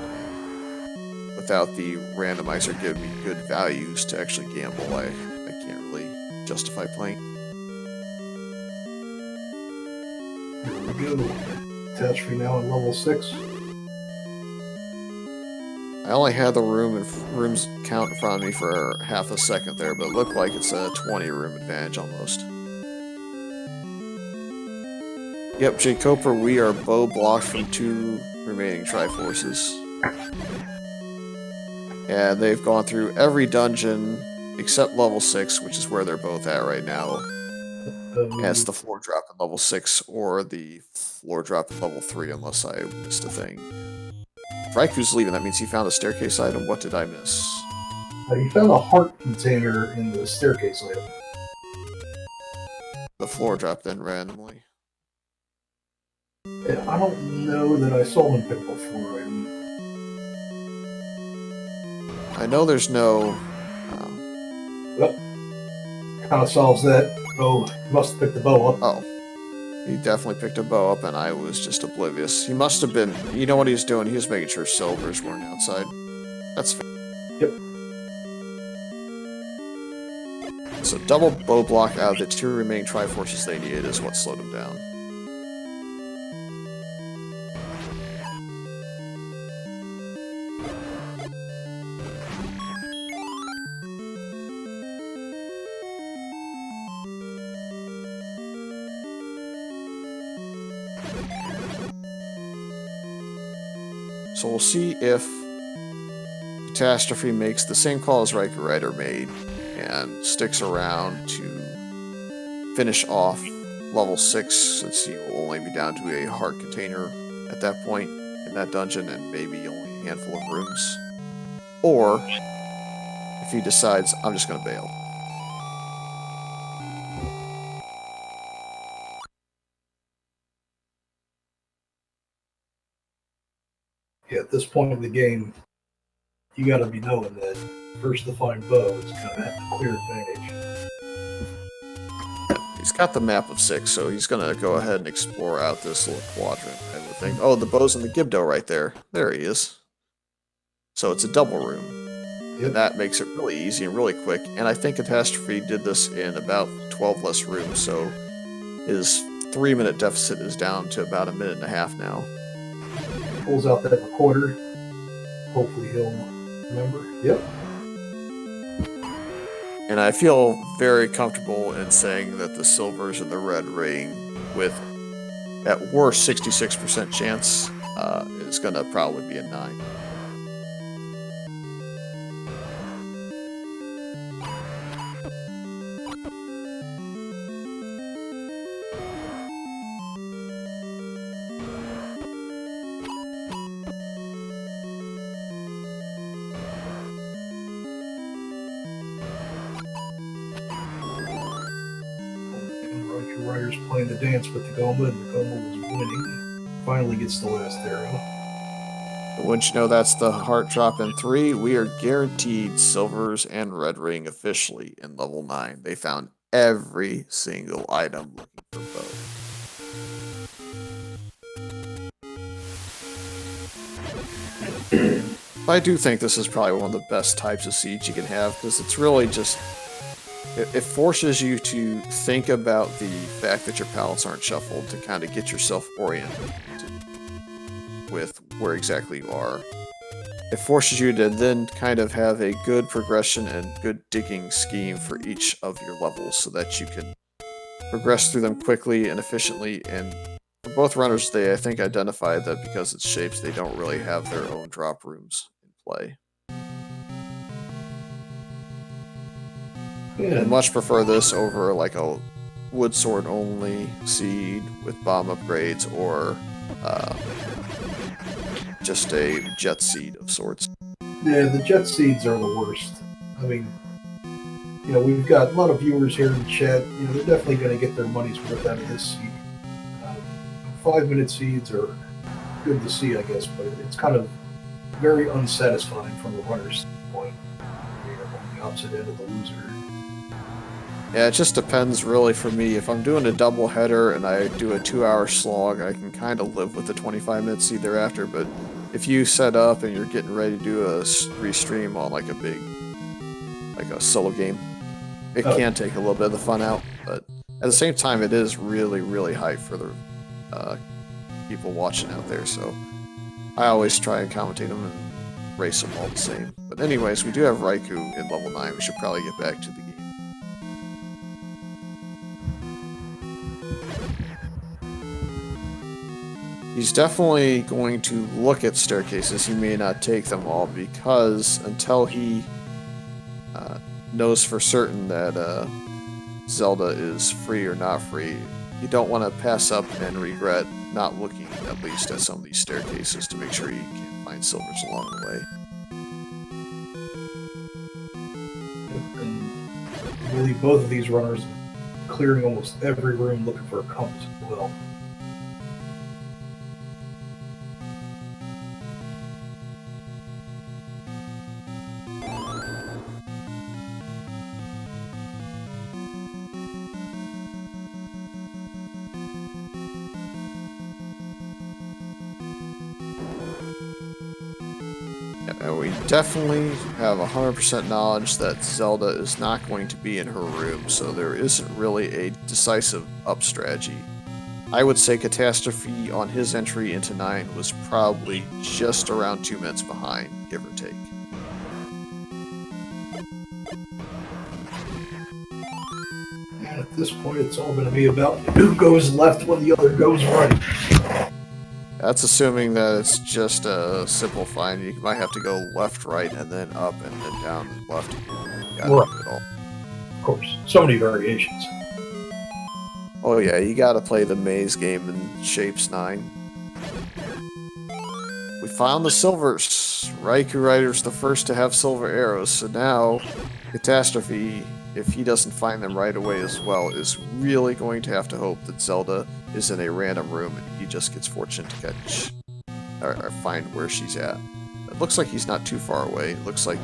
Without the randomizer giving me good values to actually gamble, I can't really justify playing. Here we go. Catastrophe now at level 6. I only had the rooms count in front of me for half a second there, but it looked like it's a 20 room advantage almost. Yep, Jacoper, we are bow blocked from 2 remaining Triforces. And they've gone through every dungeon except level 6, which is where they're both at right now. And it's the floor drop at level 6 or the floor drop at level 3, unless I missed a thing. If Raikou's leaving, that means he found a staircase item. What did I miss? He found a heart container in the staircase item. The floor drop then randomly. Yeah, I don't know that I saw him pick up a floor item. I know there's no... Well, kind of solves that. Oh, he must have picked the bow up. Oh. He definitely picked a bow up, and I was just oblivious. He must have been... You know what he was doing? He was making sure silvers weren't outside. That's fair. Yep. So double bow block out of the 2 remaining Triforces they needed is what slowed him down. So we'll see if Catastrophe makes the same call as RaikouRider made and sticks around to finish off level 6, since he will only be down to a heart container at that point in that dungeon and maybe only a handful of rooms. Or if he decides, I'm just going to bail. Yeah, at this point in the game, you gotta be knowing that first to find bow is gonna have the clear advantage. He's got the map of 6, so he's gonna go ahead and explore out this little quadrant, I would think. Oh, the bow's in the Gibdo right there. There he is. So it's a double room. Yep. And that makes it really easy and really quick. And I think Catastrophe did this in about 12 less rooms, so his 3-minute deficit is down to about 1.5 minutes now. Pulls out that recorder. Hopefully he'll remember. Yep. And I feel very comfortable in saying that the silvers and the red ring, with at worst 66% chance, is going to probably be a 9. RaikouRider's playing the dance with the Goma, and the Goma was winning. Finally gets the last arrow. Wouldn't you know that's the heart drop in 3? We are guaranteed silvers and red ring officially in level 9. They found every single item looking for both. I do think this is probably one of the best types of siege you can have, because it's really just... It forces you to think about the fact that your pallets aren't shuffled to kind of get yourself oriented with where exactly you are. It forces you to then kind of have a good progression and good digging scheme for each of your levels so that you can progress through them quickly and efficiently. And for both runners, they, I think, identified that because it's shapes, they don't really have their own drop rooms in play. Yeah. And much prefer this over like a wood sword only seed with bomb upgrades or just a jet seed of sorts. Yeah, the jet seeds are the worst. I mean, you know, we've got a lot of viewers here in the chat. You know, they're definitely going to get their money's worth out of this seed. 5-minute seeds are good to see, I guess, but it's kind of very unsatisfying from the runner's standpoint. You're on the opposite end of the loser. Yeah, it just depends really for me. If I'm doing a double header and I do a 2-hour slog, I can kind of live with the 25-minute seed thereafter, but if you set up and you're getting ready to do a restream on like a big, like a solo game, it can take a little bit of the fun out, but at the same time, it is really, really hype for the people watching out there, so I always try and commentate them and race them all the same. But anyways, we do have Raikou in level 9. We should probably get back to the game. He's definitely going to look at staircases. He may not take them all because until he knows for certain that Zelda is free or not free, you don't want to pass up and regret not looking at least at some of these staircases to make sure you can find silvers along the way. And I believe both of these runners are clearing almost every room looking for a compass as well. And we definitely have 100% knowledge that Zelda is not going to be in her room, so there isn't really a decisive up strategy. I would say Catastrophe on his entry into 9 was probably just around 2 minutes behind, give or take. And at this point, it's all going to be about who goes left when the other goes right. That's assuming that it's just a simple find. You might have to go left, right, and then up, and then down, and left. You gotta do it all. Of course. So many variations. Oh yeah, you gotta play the maze game in Shapes 9. We found the silvers. RaikouRider's the first to have silver arrows, so now Catastrophe, if he doesn't find them right away as well, is really going to have to hope that Zelda is in a random room and he just gets fortunate to catch or find where she's at. It looks like he's not too far away. It looks like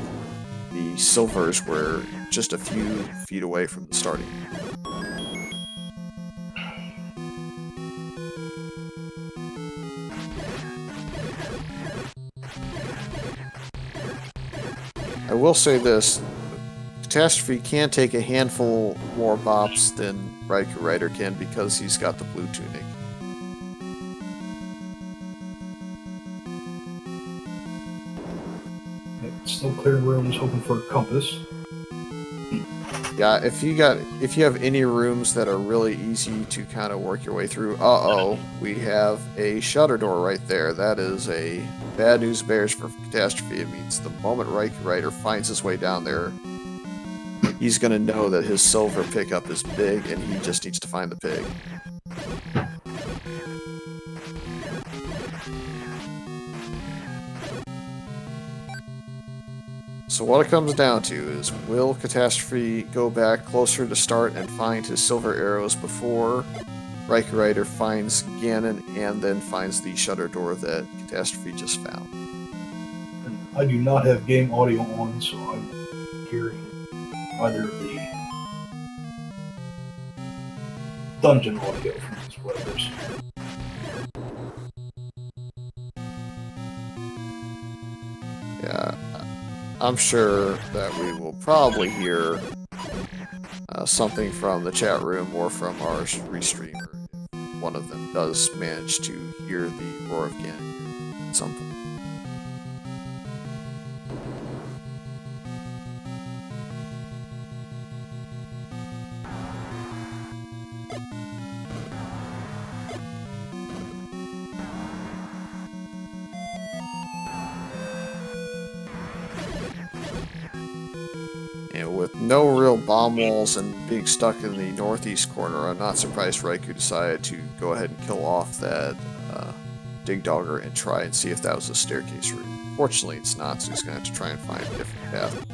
the silvers were just a few feet away from the starting. I will say this. Catastrophe can take a handful more bops than RaikouRider can because he's got the blue tunic. Still clearing rooms, hoping for a compass. Yeah, if you have any rooms that are really easy to kind of work your way through, we have a shutter door right there. That is a bad news bears for Catastrophe. It means the moment RaikouRider finds his way down there, he's going to know that his silver pickup is big, and he just needs to find the pig. So what it comes down to is, will Catastrophe go back closer to start and find his silver arrows before RaikouRider finds Ganon and then finds the shutter door that Catastrophe just found? I do not have game audio on, so I'm hearing either the dungeon audio from these players. Yeah, I'm sure that we will probably hear something from the chat room or from our restreamer if one of them does manage to hear the roar of Ganon at some point. And with no real bomb walls and being stuck in the northeast corner, I'm not surprised Raikou decided to go ahead and kill off that Dig Dogger and try and see if that was a staircase route. Fortunately, it's not, so he's going to have to try and find a different path.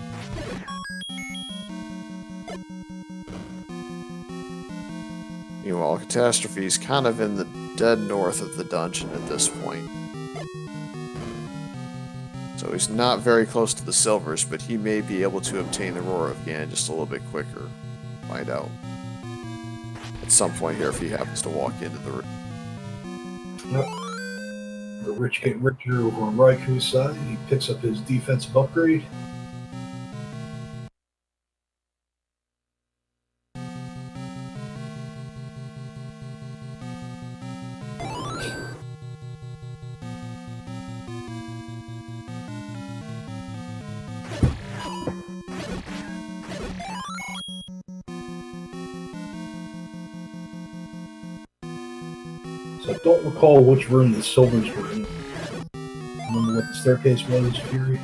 Meanwhile, Catastrophe is kind of in the dead north of the dungeon at this point. So he's not very close to the silvers, but he may be able to obtain the Roar of Ganon just a little bit quicker. Find out at some point here if he happens to walk into the room. Yep. The rich get richer over on Raikou's side. He picks up his defensive upgrade. So I don't recall which room the silvers were in. Remember what the staircase was, Fury?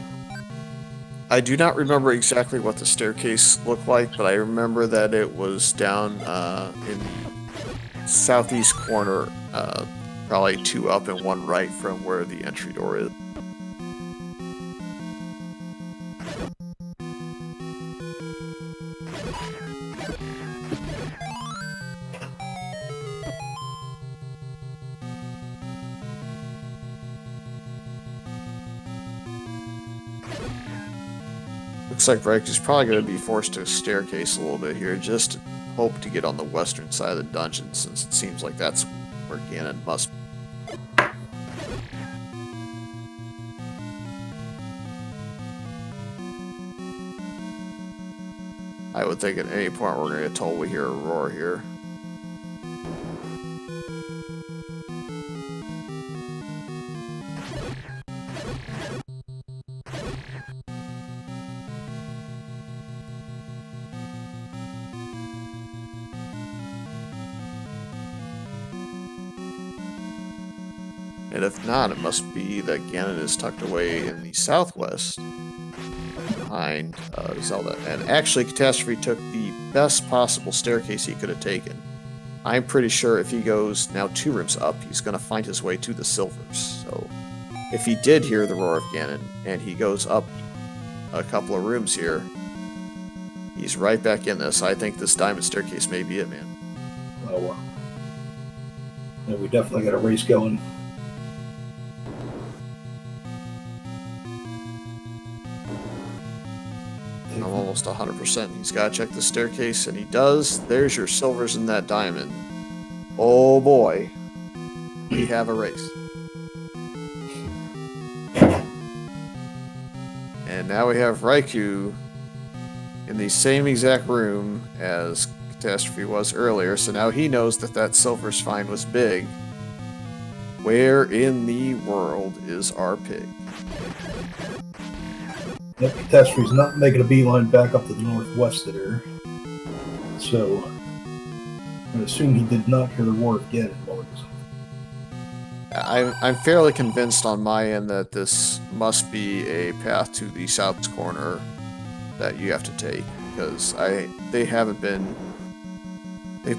I do not remember exactly what the staircase looked like, but I remember that it was down in the southeast corner, probably 2 up and 1 right from where the entry door is. Looks like Raikou's probably going to be forced to staircase a little bit here, just to hope to get on the western side of the dungeon, since it seems like that's where Ganon must be. I would think at any point we're going to get told we hear a roar here. And if not, it must be that Ganon is tucked away in the southwest behind Zelda. And actually, Catastrophe took the best possible staircase he could have taken. I'm pretty sure if he goes now 2 rooms up, he's going to find his way to the silvers. So if he did hear the roar of Ganon and he goes up a couple of rooms here, he's right back in this. I think this diamond staircase may be it, man. Oh, wow. Yeah, we definitely got a race going. I'm almost 100%. He's got to check the staircase, and he does. There's your silvers in that diamond. Oh boy. We have a race. And now we have Raikou in the same exact room as Catastrophe was earlier, so now he knows that that silver's find was big. Where in the world is our pig? Yep, Catastrophe's not making a beeline back up to the northwest there. So, I'm going to assume he did not hear the roar of Ganon while he was. I'm fairly convinced on my end that this must be a path to the south corner that you have to take, because they've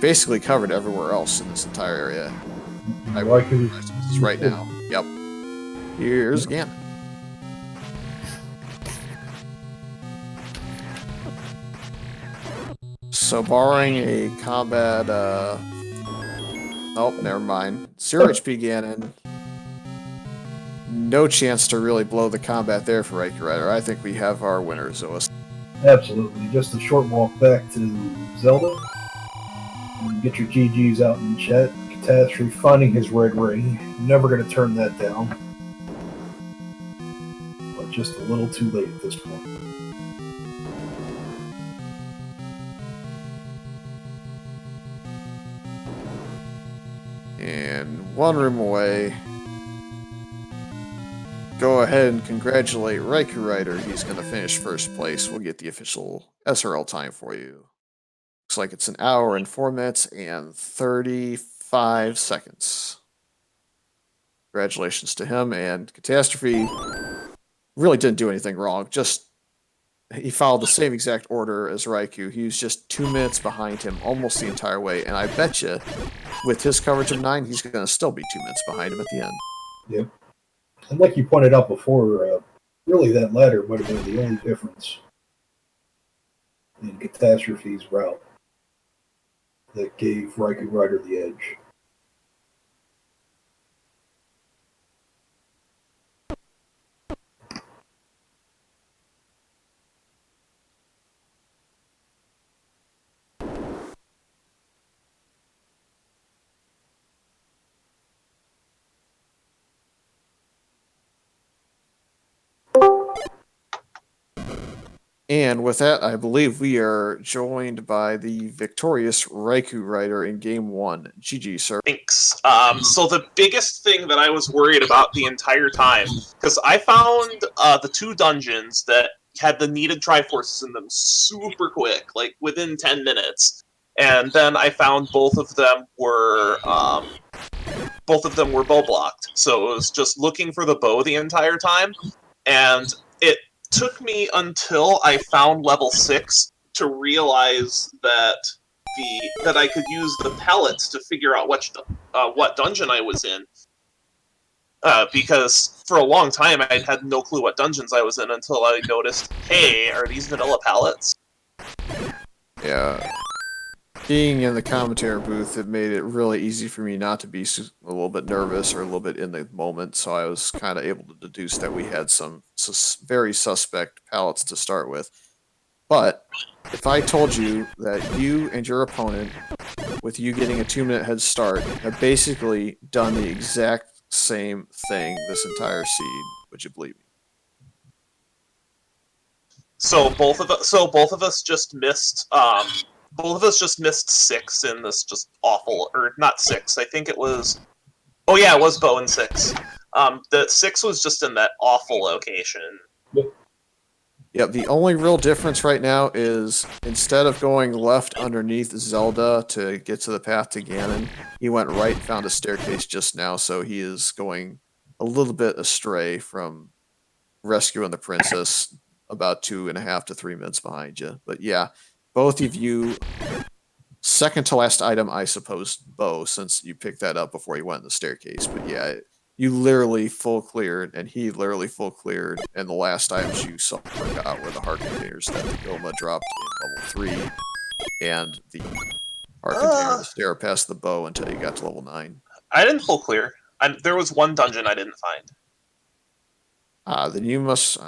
basically covered everywhere else in this entire area. I recognize this right now. Yep. Here's Ganon. So barring a combat, oh, never mind. 0 HP Ganon. no chance to really blow the combat there for RaikouRider. I think we have our winner, Zoas. Absolutely. Just a short walk back to Zelda. And get your GGs out in chat. Catastrophe finding his red ring. Never going to turn that down. But just a little too late at this point. And one room away. Go ahead and congratulate RaikouRider. He's going to finish first place. We'll get the official SRL time for you. Looks like it's 1 hour and 4 minutes and 35 seconds. Congratulations to him. And Catastrophe really didn't do anything wrong. Just he followed the same exact order as Raikou. He was just 2 minutes behind him almost the entire way. And I bet you, with his coverage of 9, he's going to still be 2 minutes behind him at the end. Yep. And like you pointed out before, really that ladder would have been the only difference in Catastrophe's route that gave RaikouRider the edge. And with that, I believe we are joined by the victorious RaikouRider in Game 1. GG, sir. Thanks. So the biggest thing that I was worried about the entire time, because I found the 2 dungeons that had the needed Triforces in them super quick, like within 10 minutes. And then I found both of them were bow blocked. So it was just looking for the bow the entire time. And it took me until I found level 6 to realize that I could use the pellets to figure out what dungeon I was in. Because for a long time I had no clue what dungeons I was in until I noticed, hey, are these vanilla pallets? Yeah. Being in the commentary booth, it made it really easy for me not to be a little bit nervous or a little bit in the moment, so I was kind of able to deduce that we had some very suspect pallets to start with. But if I told you that you and your opponent, with you getting a 2-minute head start, have basically done the exact same thing this entire seed, would you believe me? So both of us just missed. Both of us just missed 6 in this just awful, or not 6. I think it was. Oh yeah, it was bow and 6. The 6 was just in that awful location. Yep, the only real difference right now is instead of going left underneath Zelda to get to the path to Ganon, he went right and found a staircase just now, so he is going a little bit astray from rescuing the princess, about 2.5 to 3 minutes behind you. But yeah, both of you, second to last item, I suppose, bow, since you picked that up before you went in the staircase. But yeah, you literally full cleared, and he literally full cleared, and the last items you saw got were the heart containers that the Goma dropped in level 3, and the heart container, the stair past the bow until you got to level 9. I didn't full clear. There was one dungeon I didn't find. Then you must...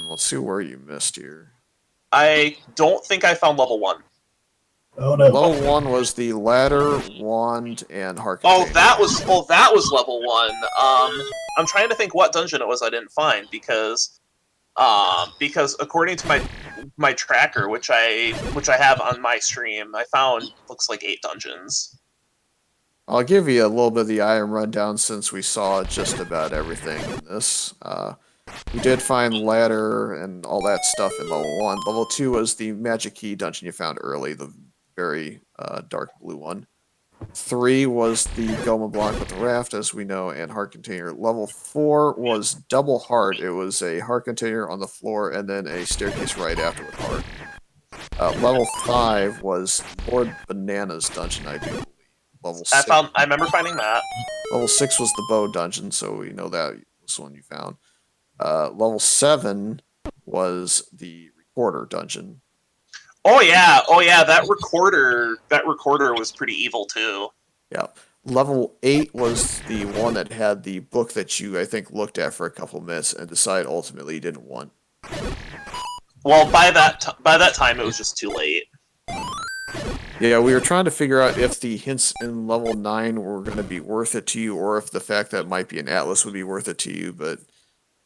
let's see where you missed here. I don't think I found level 1. Oh no! Level 1 was the ladder, wand, and heart container. That was level 1. I'm trying to think what dungeon it was I didn't find because according to my tracker, which I have on my stream, I found looks like 8 dungeons. I'll give you a little bit of the item rundown since we saw just about everything in this. We did find ladder and all that stuff in level 1. Level 2 was the magic key dungeon you found early, the very dark blue one. 3 was the Goma block with the raft, as we know, and heart container. Level 4 was double heart. It was a heart container on the floor and then a staircase right after with heart. Level 5 was Lord Banana's dungeon, I do believe. Level 6. I remember finding that. Level 6 was the bow dungeon, so we know that was the one you found. Level 7 was the recorder dungeon. Oh yeah, that recorder was pretty evil too. Yeah. Level 8 was the one that had the book that you, I think, looked at for a couple of minutes and decided ultimately you didn't want. Well, by that time, it was just too late. Yeah, we were trying to figure out if the hints in level 9 were going to be worth it to you, or if the fact that it might be an atlas would be worth it to you, but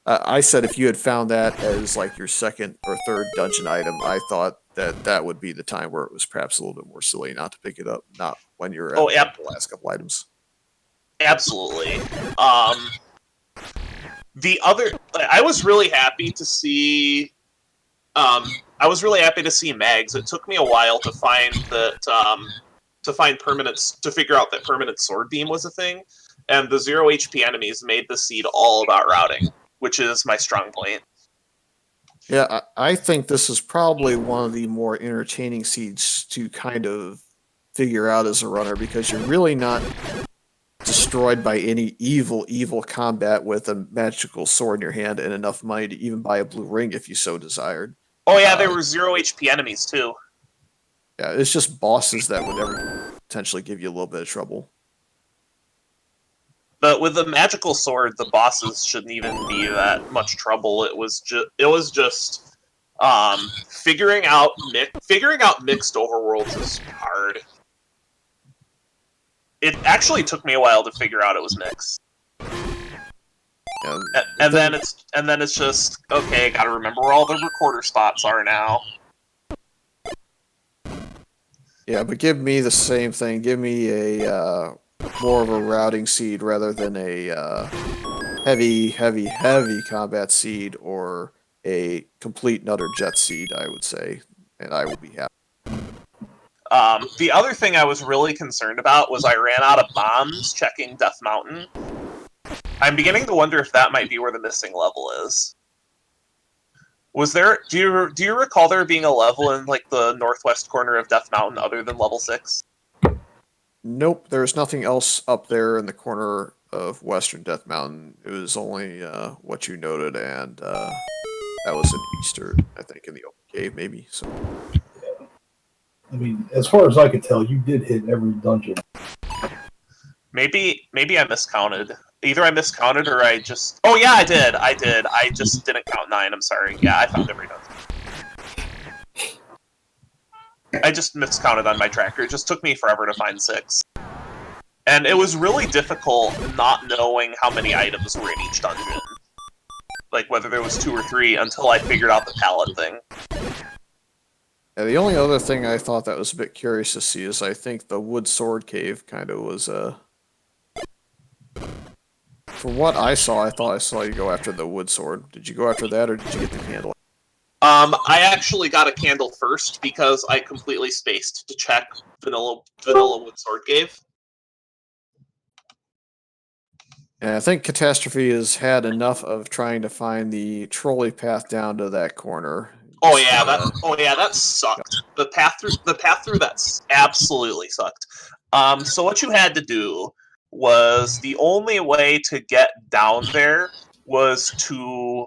I said if you had found that as like your second or third dungeon item, I thought that that would be the time where it was perhaps a little bit more silly not to pick it up, not when you're Oh, at yep, the last couple items. absolutely. Um, the other, I was really happy to see. I was really happy to see Mags. It took me a while to find that. To find permanence, to figure out that permanent sword beam was a thing, and the 0 HP enemies made the seed all about routing, which is my strong point. Yeah, I think this is probably one of the more entertaining seeds to kind of figure out as a runner because you're really not destroyed by any evil combat with a magical sword in your hand and enough money to even buy a blue ring if you so desired. Oh yeah, there were 0 HP enemies too. Yeah, it's just bosses that would ever potentially give you a little bit of trouble. But with the magical sword, the bosses shouldn't even be that much trouble. It was just figuring out mixed overworlds is hard. It actually took me a while to figure out it was mixed. Yeah, And then it's just okay. I gotta remember where all the recorder spots are now. yeah, but give me the same thing. Give me a more of a routing seed rather than a heavy combat seed or a complete nutter jet seed. I would say, and I will be happy. The other thing I was really concerned about was I ran out of bombs checking Death Mountain. I'm beginning to wonder if that might be where the missing level is. Was there? Do you recall there being a level in like the northwest corner of Death Mountain other than level 6? Nope, there's nothing else up there in the corner of Western Death Mountain. It was only what you noted, and that was an Easter, I think, in the open cave, maybe. So, I mean, as far as I could tell, you did hit every dungeon. Maybe I miscounted. Either I miscounted or I just. Oh yeah, I did. I just didn't count 9. I'm sorry. Yeah, I found every dungeon. I just miscounted on my tracker. It just took me forever to find 6. And it was really difficult not knowing how many items were in each dungeon. Like whether there was 2 or 3 until I figured out the pallet thing. yeah, the only other thing I thought that was a bit curious to see is I think the wood sword cave kind of was from what I saw, I thought I saw you go after the wood sword. Did you go after that, or did you get the candle? I actually got a candle first because I completely spaced to check vanilla wood sword cave. And I think Catastrophe has had enough of trying to find the trolley path down to that corner. Oh yeah, that sucked. The path through that absolutely sucked. So what you had to do was the only way to get down there was to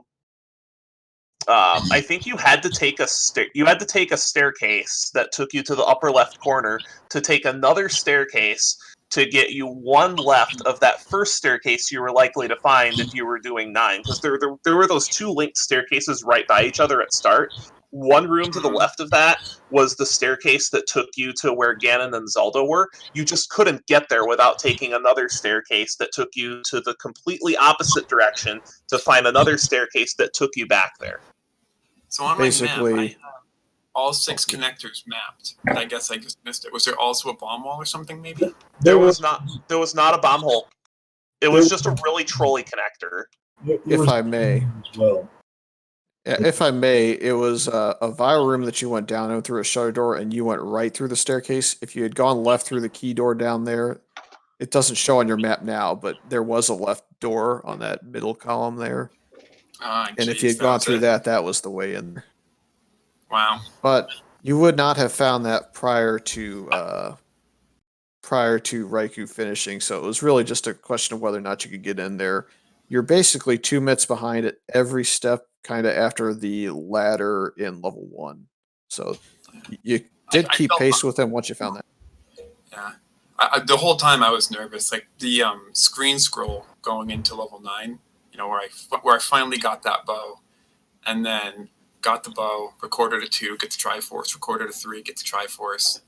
I think you had to take a staircase that took you to the upper left corner to take another staircase to get you one left of that first staircase you were likely to find if you were doing 9, because there were those 2 linked staircases right by each other at start. One room to the left of that was the staircase that took you to where Ganon and Zelda were. You just couldn't get there without taking another staircase that took you to the completely opposite direction to find another staircase that took you back there. So on Basically, my map, I have all 6 connectors mapped. I guess I just missed it. Was there also a bomb wall or something, maybe? There was not a bomb hole. It was just a really trolly connector. if I may. As well. Yeah, if I may, it was a vial room that you went down and through a shutter door, and you went right through the staircase. If you had gone left through the key door down there, it doesn't show on your map now, but there was a left door on that middle column there. And if you had gone through that, that was the way in there. Wow. But you would not have found that prior to Raikou finishing, so it was really just a question of whether or not you could get in there. You're basically 2 minutes behind at every step, kind of after the ladder in level 1. So you did keep pace with them once you found that. Yeah. The whole time I was nervous. Like the screen scroll going into level 9, where I finally got that bow, and then got the bow, recorded a 2, get the Triforce, recorded a 3, get the Triforce.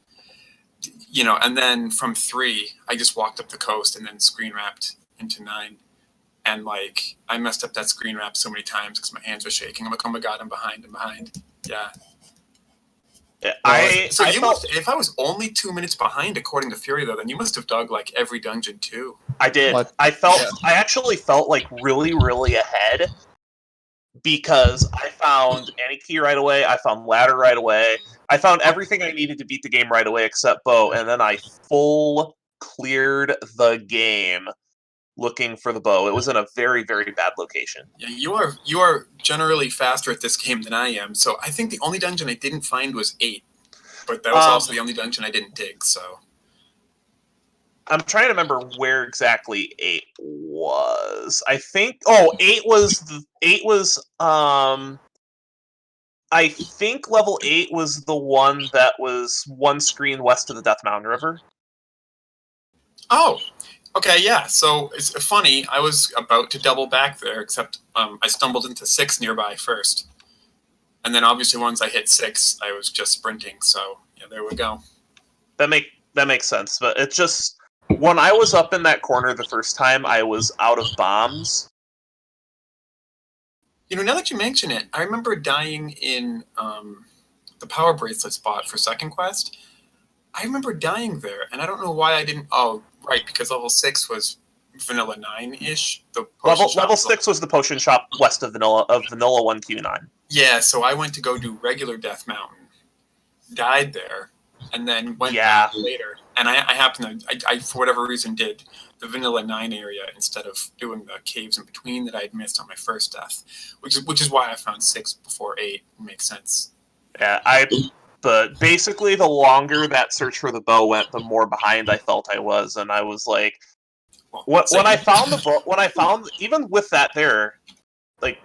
And then from 3, I just walked up the coast and then screen wrapped into 9. And like I messed up that screen wrap so many times because my hands were shaking. I'm like, oh my god, I'm behind. Yeah. If I was only 2 minutes behind, according to Fury, though, then you must have dug like every dungeon too. I did. What? I actually felt like really, really ahead because I found any key right away. I found ladder right away. I found everything I needed to beat the game right away except bow, and then I full cleared the game looking for the bow. It was in a very, very bad location. Yeah, you are generally faster at this game than I am. So I think the only dungeon I didn't find was 8, but that was also the only dungeon I didn't dig. So I'm trying to remember where exactly 8 was. I think 8 was I think level 8 was the one that was one screen west of the Death Mountain River. Oh, okay, yeah. So it's funny. I was about to double back there, except I stumbled into 6 nearby first, and then obviously once I hit 6, I was just sprinting. So yeah, there we go. That makes sense. But it's just when I was up in that corner the first time, I was out of bombs. Now that you mention it, I remember dying in the Power Bracelet spot for second quest. I remember dying there, and I don't know why I didn't. Oh, right, because level 6 was vanilla 9-ish. Level 6 was the potion shop west of vanilla 1Q9. Yeah, so I went to go do regular Death Mountain, died there, and then went back later. And I happened to, I for whatever reason did the vanilla 9 area instead of doing the caves in between that I had missed on my first death, which is why I found 6 before 8. It makes sense. Yeah, but basically the longer that search for the bow went, the more behind I felt I was, and I was like, when I found the bow, even with that there, like,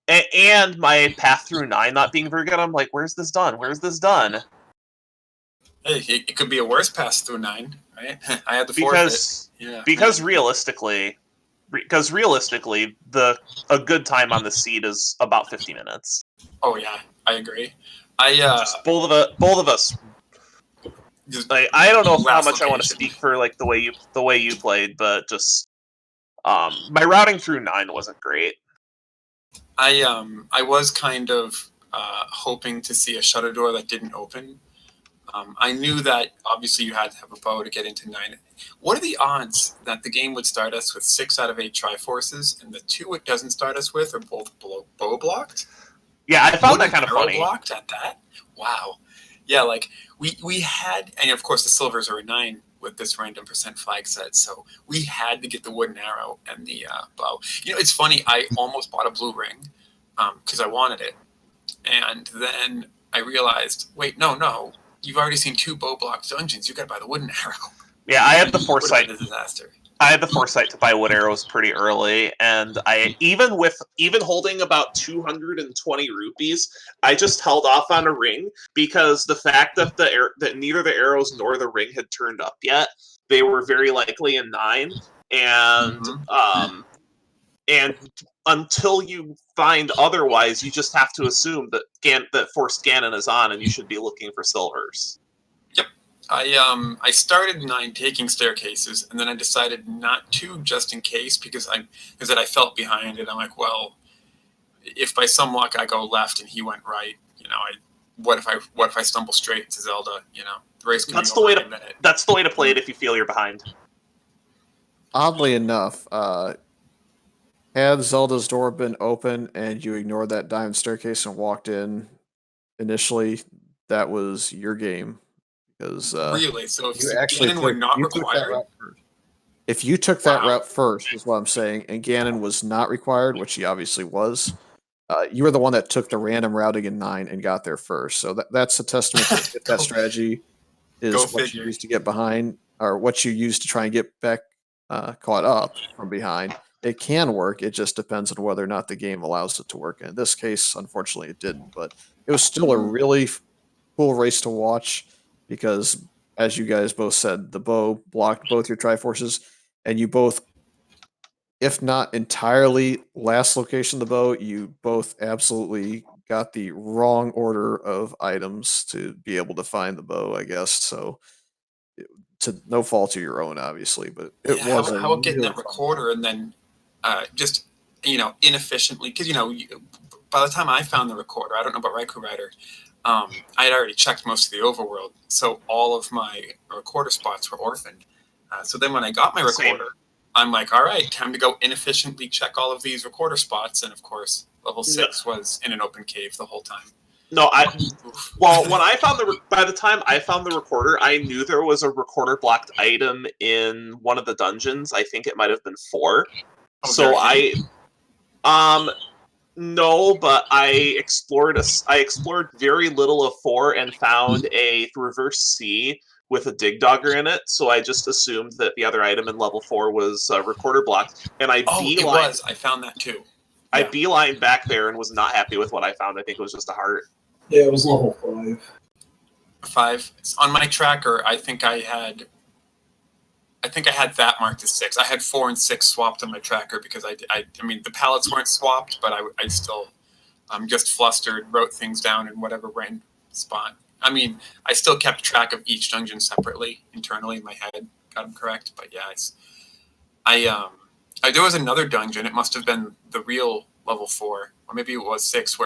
and my path through 9 not being very good, I'm like, where's this done? Hey, it could be a worse pass through 9, right? I had the forfeit. Because realistically, a good time on the seed is about 50 minutes. Oh yeah, I agree. Just both of us. Like, I don't know how much I want to speak for like the way you played, but just my routing through 9 wasn't great. I was kind of hoping to see a shutter door that didn't open. I knew that obviously you had to have a bow to get into 9. What are the odds that the game would start us with 6 out of 8 Triforces, and the 2 it doesn't start us with are both bow blocked? Yeah, I found that kind of funny. Blocked at that? Wow. Yeah, like we had, and of course the silvers are a 9 with this random % flag set, so we had to get the wooden arrow and the bow. It's funny. I almost bought a blue ring because I wanted it, and then I realized, wait, no. You've already seen 2 bow blocked dungeons. You got to buy the wooden arrow. Yeah, I had the foresight. A disaster. I had the foresight to buy wood arrows pretty early, and I even holding about 220 rupees, I just held off on a ring because the fact that that neither the arrows nor the ring had turned up yet, they were very likely in 9, and until you find otherwise, you just have to assume that Forced Ganon is on, and you should be looking for silvers. Yep. I started 9 taking staircases, and then I decided not to, just in case, because I felt behind it. I'm like, well, if by some luck I go left and he went right, what if I stumble straight into Zelda? The race can be over in a minute. That's the way to play it if you feel you're behind. Oddly enough, had Zelda's door been open and you ignored that diamond staircase and walked in initially, that was your game. Because really, so if Ganon were not required, if you took that route first, is what I'm saying, and Ganon was not required, which he obviously was, you were the one that took the random routing in 9 and got there first. So that's a testament to that strategy is what you used to get behind, or what you used to try and get back caught up from behind. It can work. It just depends on whether or not the game allows it to work. And in this case, unfortunately, it didn't. But it was still a really cool race to watch because as you guys both said, the bow blocked both your Triforces, and you both, if not entirely last location of the bow, you both absolutely got the wrong order of items to be able to find the bow, I guess. So, to no fault of your own, obviously, but it Yeah, was how about getting really that fun. recorder and then just inefficiently, because by the time I found the recorder, I don't know about RaikouRider, I had already checked most of the overworld, so all of my recorder spots were orphaned. So then when I got my Same. recorder, I'm like, all right, time to go inefficiently check all of these recorder spots, and of course, level 6 was in an open cave the whole time. No, Oof. well, when I found by the time I found the recorder, I knew there was a recorder blocked item in one of the dungeons. I think it might have been 4. Oh, So very hidden? no, but I explored very little of 4 and found a reverse C with a dig dogger in it. So I just assumed that the other item in level 4 was recorder blocked, and Oh, it was. I found that too. I Yeah. beelined back there and was not happy with what I found. I think it was just a heart. Yeah, it was level 5. 5 on my tracker. I think I had that marked as 6. I had 4 and 6 swapped on my tracker because I mean the pallets weren't swapped, but I still just flustered, wrote things down in whatever random spot. I mean, I still kept track of each dungeon separately internally in my head, got them correct. But yeah, there was another dungeon. It must have been the real level 4, or maybe it was 6, where